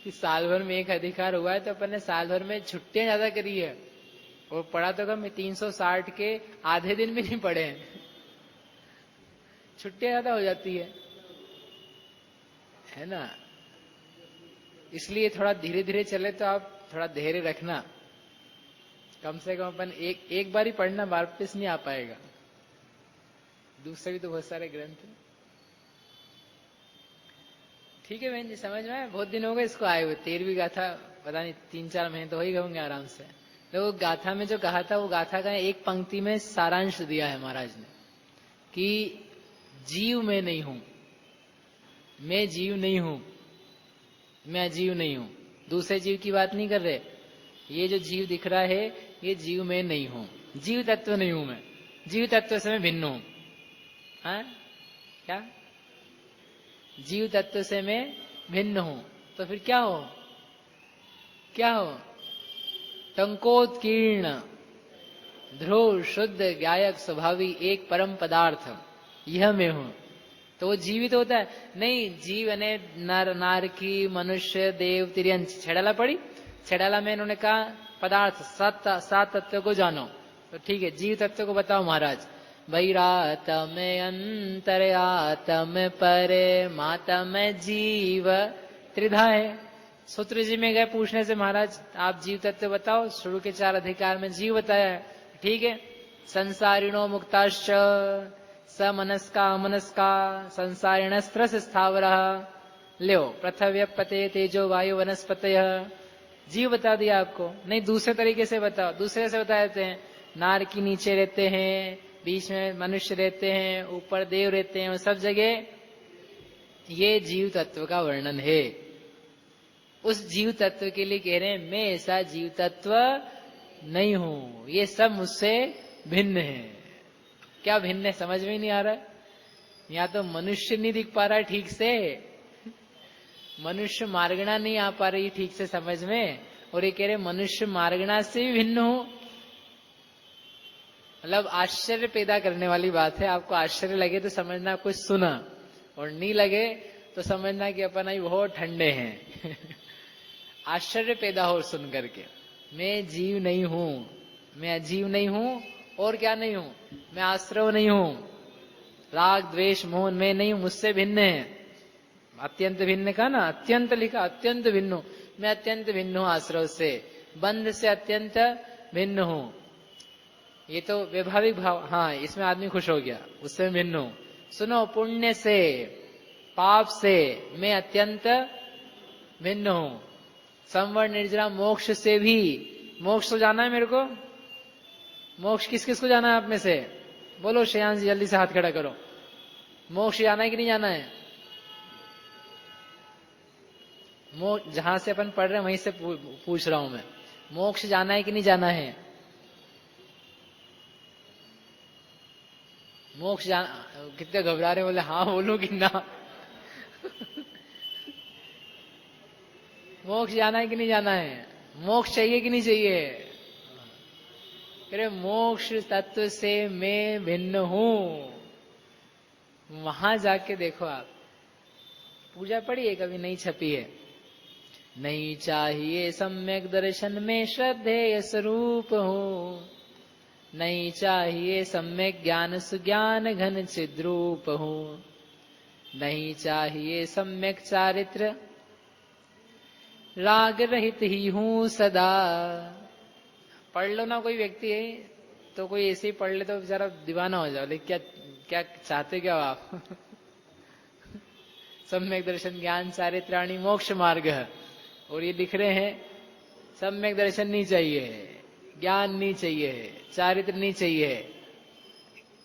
कि साल भर में एक अधिकार हुआ है, तो अपन ने साल भर में छुट्टियां ज्यादा करी है। और पढ़ा तो कम, 360 के आधे दिन भी नहीं पढ़े हैं। छुट्टियां ज्यादा हो जाती है ना? इसलिए थोड़ा धीरे धीरे चले तो आप थोड़ा धैर्य रखना। कम से कम अपन एक बार ही पढ़ना, वापस नहीं आ पाएगा। दूसरे भी तो बहुत सारे ग्रंथ हैं। ठीक है बहन जी, समझ में आया? बहुत दिन हो गए इसको आए हुए। 13वीं गाथा, पता नहीं 3-4 महीने तो हो ही गए होंगे आराम से। तो वो गाथा में जो कहा था, वो गाथा का एक पंक्ति में सारांश दिया है महाराज ने कि जीव मैं नहीं हूं, मैं जीव नहीं हूं, मैं अजीव नहीं हूं। दूसरे जीव की बात नहीं कर रहे। ये जो जीव दिख रहा है, ये जीव मैं नहीं हूं, जीव तत्व नहीं हूं मैं, जीव तत्व से मैं भिन्न हूं। हाँ, क्या? जीव तत्व से मैं भिन्न हूं। तो फिर क्या हो? क्या हो? टंकोत्कीर्ण ध्रुव शुद्ध गायक स्वभावी एक परम पदार्थ, यह मैं हूं। तो वो जीवित होता है? नहीं, जीव ने नर नारकी मनुष्य देव तिर्यंच छेड़ाला पड़ी। छेड़ाला में इन्होंने कहा पदार्थ 7 तत्व को जानो। तो ठीक है, जीव तत्व को बताओ महाराज। बहिरातम अंतर्यातम परे मातम जीव त्रिधा है। सूत्र जी में गए पूछने से, महाराज आप जीव तत्व बताओ। शुरू के 4 अधिकार में जीव बताया है। ठीक है, संसारिणो मुक्ताश्च समनस्का अमनस्का संसारिणस्त्रस स्थावरः। लो पृथ्वी पते तेजो वायु वनस्पतयः। जीव बता दिया आपको, नहीं दूसरे तरीके से बताओ, दूसरे से बता देते हैं। नार की नीचे रहते हैं, बीच में मनुष्य रहते हैं, ऊपर देव रहते हैं, सब जगह ये जीव तत्व का वर्णन है। उस जीव तत्व के लिए कह रहे हैं मैं ऐसा जीव तत्व नहीं हूं, ये सब मुझसे भिन्न है। क्या भिन्न है समझ में नहीं आ रहा है। या तो मनुष्य नहीं दिख पा रहा है ठीक से, मनुष्य मार्गणा नहीं आ पा रही ठीक से समझ में, और ये कह रहे मनुष्य मार्गणा से भी भिन्न हो। मतलब आश्चर्य पैदा करने वाली बात है। आपको आश्चर्य लगे तो समझना कुछ सुना, और नहीं लगे तो समझना कि अपन ही बहुत ठंडे हैं। आश्चर्य पैदा हो सुन करके। मैं जीव नहीं हूं, मैं अजीव नहीं हूं, और क्या नहीं हूं, मैं आश्रव नहीं हूं, राग द्वेष मोह मैं नहीं हूं, मुझसे भिन्न है। अत्यंत भिन्न का ना, अत्यंत लिखा, अत्यंत भिन्न हूं, मैं अत्यंत भिन्न हूं आश्रव से, बंध से अत्यंत भिन्न हूं। ये तो वैभाविक भाव, हाँ इसमें आदमी खुश हो गया, उससे भिन्न हूं। सुनो, पुण्य से पाप से मैं अत्यंत भिन्न हूं। संवर निर्जरा मोक्ष से भी, मोक्ष तो जाना है मेरे को। मोक्ष किस किस को जाना है आप में से, बोलो श्रेयांश जल्दी से हाथ खड़ा करो। मोक्ष जाना है कि नहीं जाना है। मोक्ष जहां से अपन पढ़ रहे हैं वहीं से पूछ रहा हूं मैं, मोक्ष जाना है कि नहीं जाना है। मोक्ष जाना, कितने घबरा रहे, बोले हाँ बोलूं कि ना। मोक्ष जाना है कि नहीं जाना है, मोक्ष चाहिए कि नहीं चाहिए। अरे मोक्ष तत्व से मैं भिन्न हूं, वहां जाके देखो आप। पूजा पढ़ी है कभी, नहीं छपी है। नहीं चाहिए सम्यक दर्शन में श्रद्धेय स्वरूप हूं, नहीं चाहिए सम्यक ज्ञान सुज्ञान घन चिद्रूप हूं, नहीं चाहिए सम्यक चारित्र राग रहित ही हूं सदा। पढ़ लो ना, कोई व्यक्ति है तो कोई ऐसे ही पढ़ ले तो बेचारा दीवाना हो जाओ, लेकिन क्या क्या चाहते क्या हो आप। सम्यक दर्शन ज्ञान चारित्राणी मोक्ष मार्ग है, और ये लिख रहे हैं सम्यक दर्शन नहीं चाहिए, ज्ञान नहीं चाहिए, चारित्र नहीं चाहिए।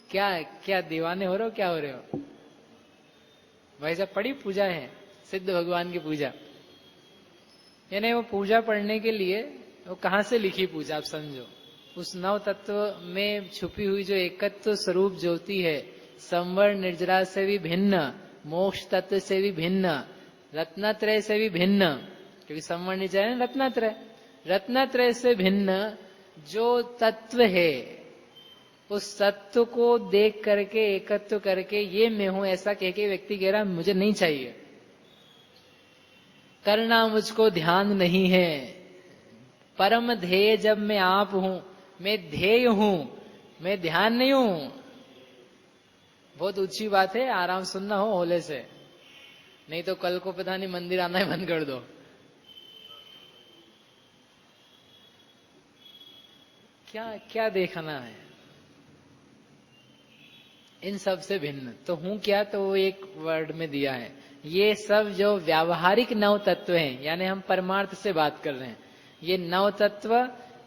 क्या क्या दीवाने हो रहे हो, क्या हो रहे हो भाई साहब। पढ़ी पूजा है, सिद्ध भगवान की पूजा, यानी वो पूजा पढ़ने के लिए वो कहां से लिखी पूजा आप समझो। उस नव तत्व में छुपी हुई जो एकत्व स्वरूप ज्योति है, संवर निर्जरा से भी भिन्न, मोक्ष तत्व से भी भिन्न, रत्नत्रय से भी भिन्न, क्योंकि संवर निर्जरा है रत्नत्रय, रत्नत्रय से भिन्न जो तत्व है, उस तत्व को देख करके एकत्व करके ये मैं हूं ऐसा कह के व्यक्ति कह रहा मुझे नहीं चाहिए, करना मुझको ध्यान नहीं है। परम ध्येय जब मैं आप हूं, मैं ध्येय हूं, मैं ध्यान नहीं हूं। बहुत ऊंची बात है, आराम सुनना हो होले से, नहीं तो कल को पता नहीं मंदिर आना ही बंद कर दो। क्या क्या देखना है इन सब से भिन्न। तो हूं क्या, तो वो एक वर्ड में दिया है। ये सब जो व्यावहारिक नव तत्व हैं, यानी हम परमार्थ से बात कर रहे हैं, ये नव तत्व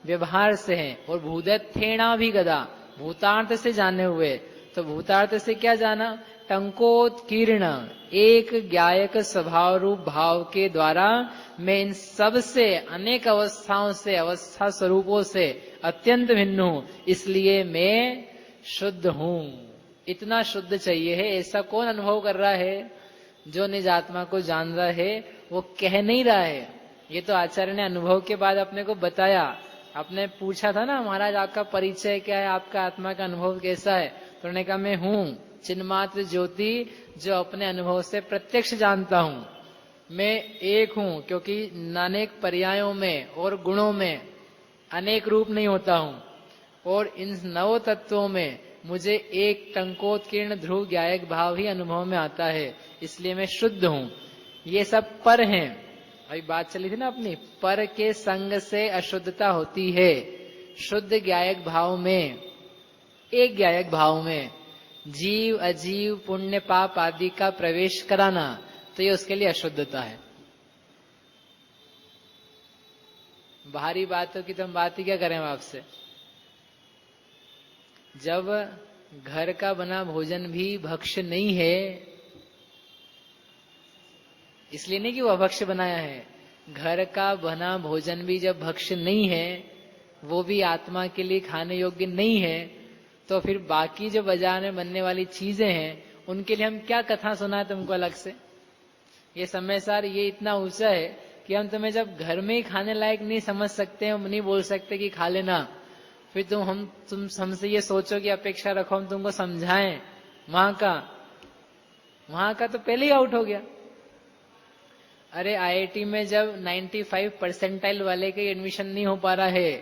व्यवहार से हैं। और भूदत्थेना भी गदा, भूतार्थ से जाने हुए। तो भूतार्थ से क्या जाना, टंकोत्कीर्ण एक ज्ञायक स्वभाव रूप भाव के द्वारा मैं इन सब से अनेक अवस्थाओं से, अवस्था स्वरूपों से अत्यंत भिन्न हूं, इसलिए मैं शुद्ध हूं। इतना शुद्ध चाहिए है। ऐसा कौन अनुभव कर रहा है, जो निज आत्मा को जान रहा है, वो कह नहीं रहा है। ये तो आचार्य ने अनुभव के बाद अपने को बताया। आपने पूछा था ना महाराज आपका परिचय क्या है, आपका आत्मा का अनुभव कैसा है, तो उन्होंने कहा मैं हूं चिन्मात्र ज्योति जो अपने अनुभव से प्रत्यक्ष जानता हूं। मैं एक हूं, क्योंकि अनेक पर्यायों में और गुणों में अनेक रूप नहीं होता हूं, और इन नव तत्वों में मुझे एक टंकोत्कीर्ण ध्रुव ज्ञायक भाव ही अनुभव में आता है, इसलिए मैं शुद्ध हूं। ये सब पर हैं। अभी बात चली थी ना अपनी, पर के संग से अशुद्धता होती है। शुद्ध ज्ञायक भाव में एक ज्ञायक भाव में जीव अजीव पुण्य पाप आदि का प्रवेश कराना, तो ये उसके लिए अशुद्धता है। बाहरी बातों की तो हम बात ही क्या करें आपसे। जब घर का बना भोजन भी भक्ष्य नहीं है, इसलिए नहीं कि वो अभक्ष्य बनाया है, घर का बना भोजन भी जब भक्ष्य नहीं है, वो भी आत्मा के लिए खाने योग्य नहीं है, तो फिर बाकी जो बाजार में बनने वाली चीजें हैं उनके लिए हम क्या कथा सुना है तुमको अलग से। ये समय सार ये इतना ऊंचा है कि हम तुम्हें जब घर में ही खाने लायक नहीं समझ सकते, हम नहीं बोल सकते कि खा लेना, फिर तुम हमसे ये सोचो कि अपेक्षा रखो हम तुमको समझाएं। वहां का तो पहले ही आउट हो गया। अरे आईआईटी में जब 95 परसेंटाइल वाले के एडमिशन नहीं हो पा रहा है,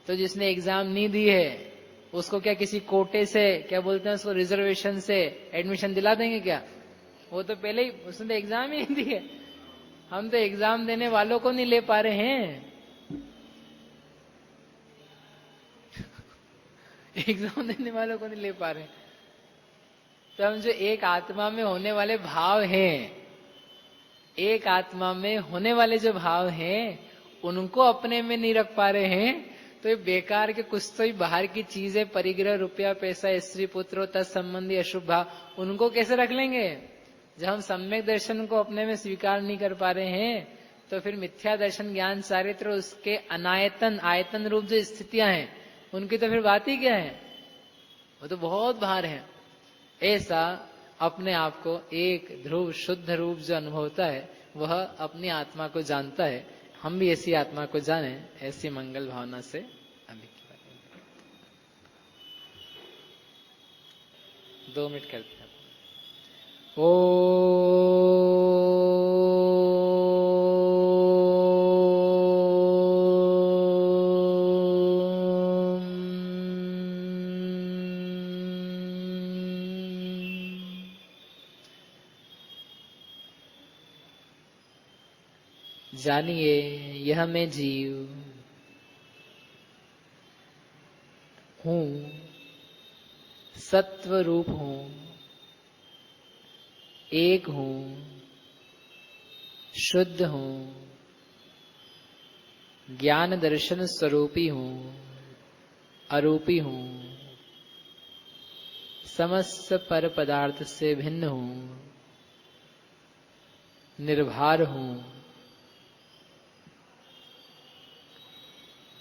तो जिसने एग्जाम नहीं दी है उसको क्या किसी कोटे से, क्या बोलते हैं उसको, रिजर्वेशन से एडमिशन दिला देंगे क्या? वो तो पहले ही, उसने तो एग्जाम ही नहीं दी है। हम तो एग्जाम देने वालों को नहीं ले पा रहे हैं। एग्जाम देने वालों को नहीं ले पा रहे। तो हम जो एक आत्मा में होने वाले भाव हैं, एक आत्मा में होने वाले जो भाव हैं, उनको अपने में नहीं रख पा रहे हैं, तो ये बेकार के कुछ तो ही बाहर की चीजें, परिग्रह, रुपया, पैसा, स्त्री, पुत्र, तत्संबंधी अशुभ भाव, उनको कैसे रख लेंगे? जब हम सम्यक दर्शन को अपने में स्वीकार नहीं कर पा रहे हैं, तो फिर मिथ्या दर्शन, ज्ञान, चारित्र, उसके अनायतन, आयतन रूप जो स्थितियां हैं, उनकी तो फिर बात ही क्या है? वो तो बहुत बाहर है। ऐसा अपने आप को एक ध्रुव शुद्ध रूप जो अनुभव होता है, वह अपनी आत्मा को जानता है। हम भी ऐसी आत्मा को जाने, ऐसी मंगल भावना से अभी की बात 2 मिनट करते हैं। जानिए यह मैं जीव हूं, सत्व रूप हूं, एक हूं, शुद्ध हूं, ज्ञान दर्शन स्वरूपी हूं, अरूपी हूं, समस्त पर पदार्थ से भिन्न हूं, निर्भार हूं,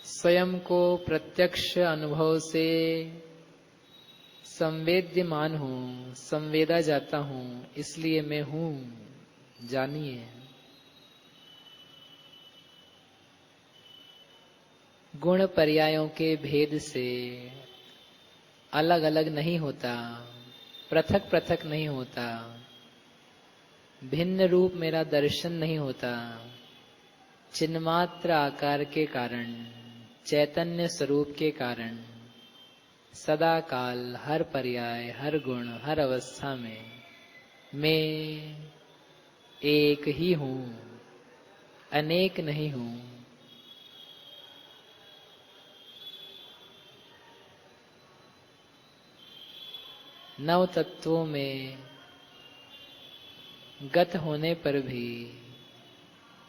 स्वयं को प्रत्यक्ष अनुभव से संवेद्यमान हूं, संवेदा जाता हूं, इसलिए मैं हूं। जानिए गुण पर्यायों के भेद से अलग अलग नहीं होता, पृथक पृथक नहीं होता, भिन्न रूप मेरा दर्शन नहीं होता। चिन्मात्र आकार के कारण, चैतन्य स्वरूप के कारण, सदा काल, हर पर्याय, हर गुण, हर अवस्था में मैं एक ही हूं, अनेक नहीं हूं। नव तत्वों में गत होने पर भी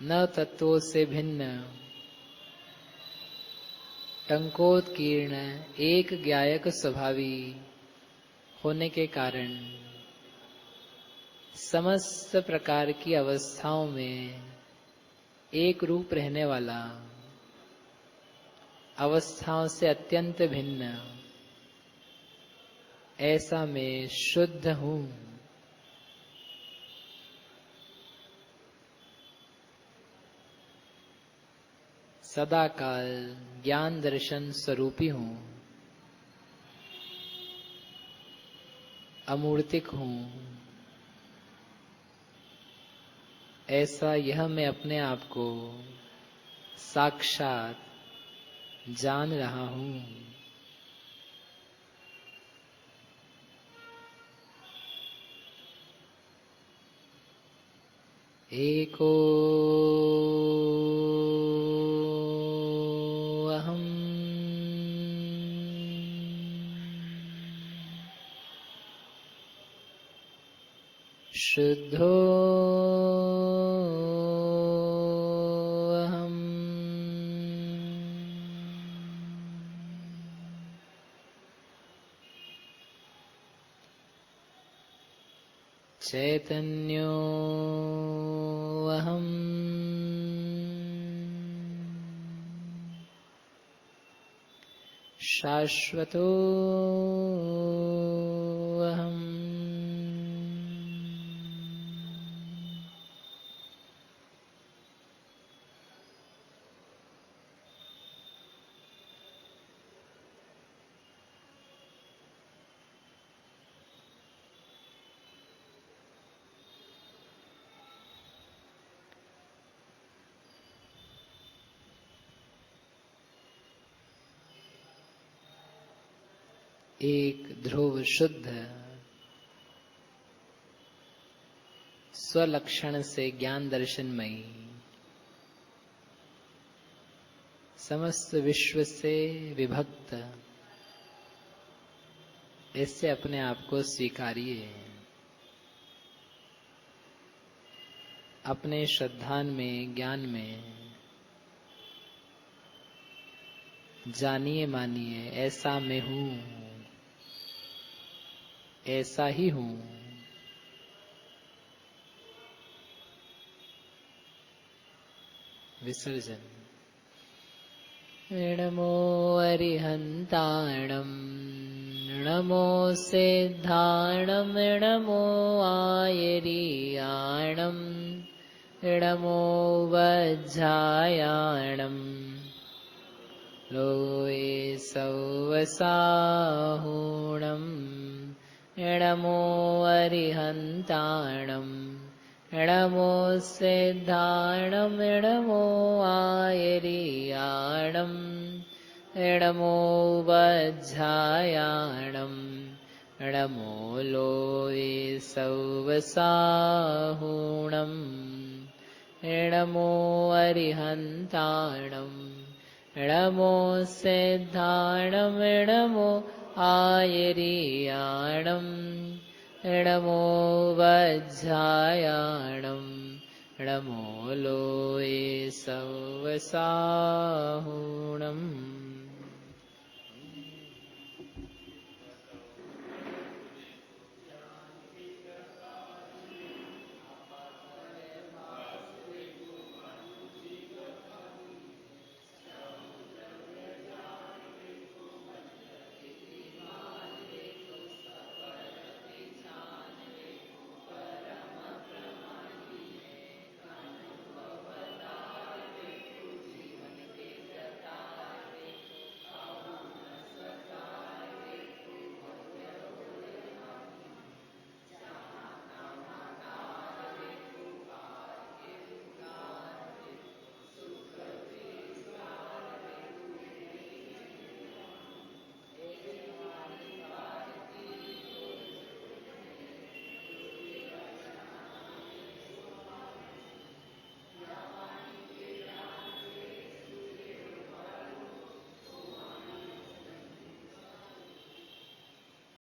नव तत्वों से भिन्न, टंकोत्कीर्ण एक ज्ञायक स्वभावी होने के कारण समस्त प्रकार की अवस्थाओं में एक रूप रहने वाला, अवस्थाओं से अत्यंत भिन्न, ऐसा मैं शुद्ध हूं। सदा काल ज्ञान दर्शन स्वरूपी हूं, अमूर्तिक हूं। ऐसा यह मैं अपने आप को साक्षात जान रहा हूं। एको अहम् शुद्धो अहम् चैतन्यो अहम् शाश्वतो अहम् एक ध्रुव शुद्ध स्वलक्षण से ज्ञान दर्शनमयी समस्त विश्व से विभक्त इससे अपने आप को स्वीकारिए। अपने श्रद्धान में ज्ञान में जानिए मानिए ऐसा मैं हूँ, ऐसा ही हूँ। विसर्जन। नमो अरिहन्ताणं नमो सिद्धाणं नमो आयरीयाणं नमो वज्रायाणं लोये सौवसाहुणं नमो अरिहन्ताणं नमो सिद्धाणं नमो आयरीयाणं नमो वज्रायाणं नमो लोये सौवसाहुणं नमो अरिहन्ताणं नमो सिद्धाणं नमो आयरीयाणं नमो वज्रायाणं नमो लोये सौवसाहुणम्।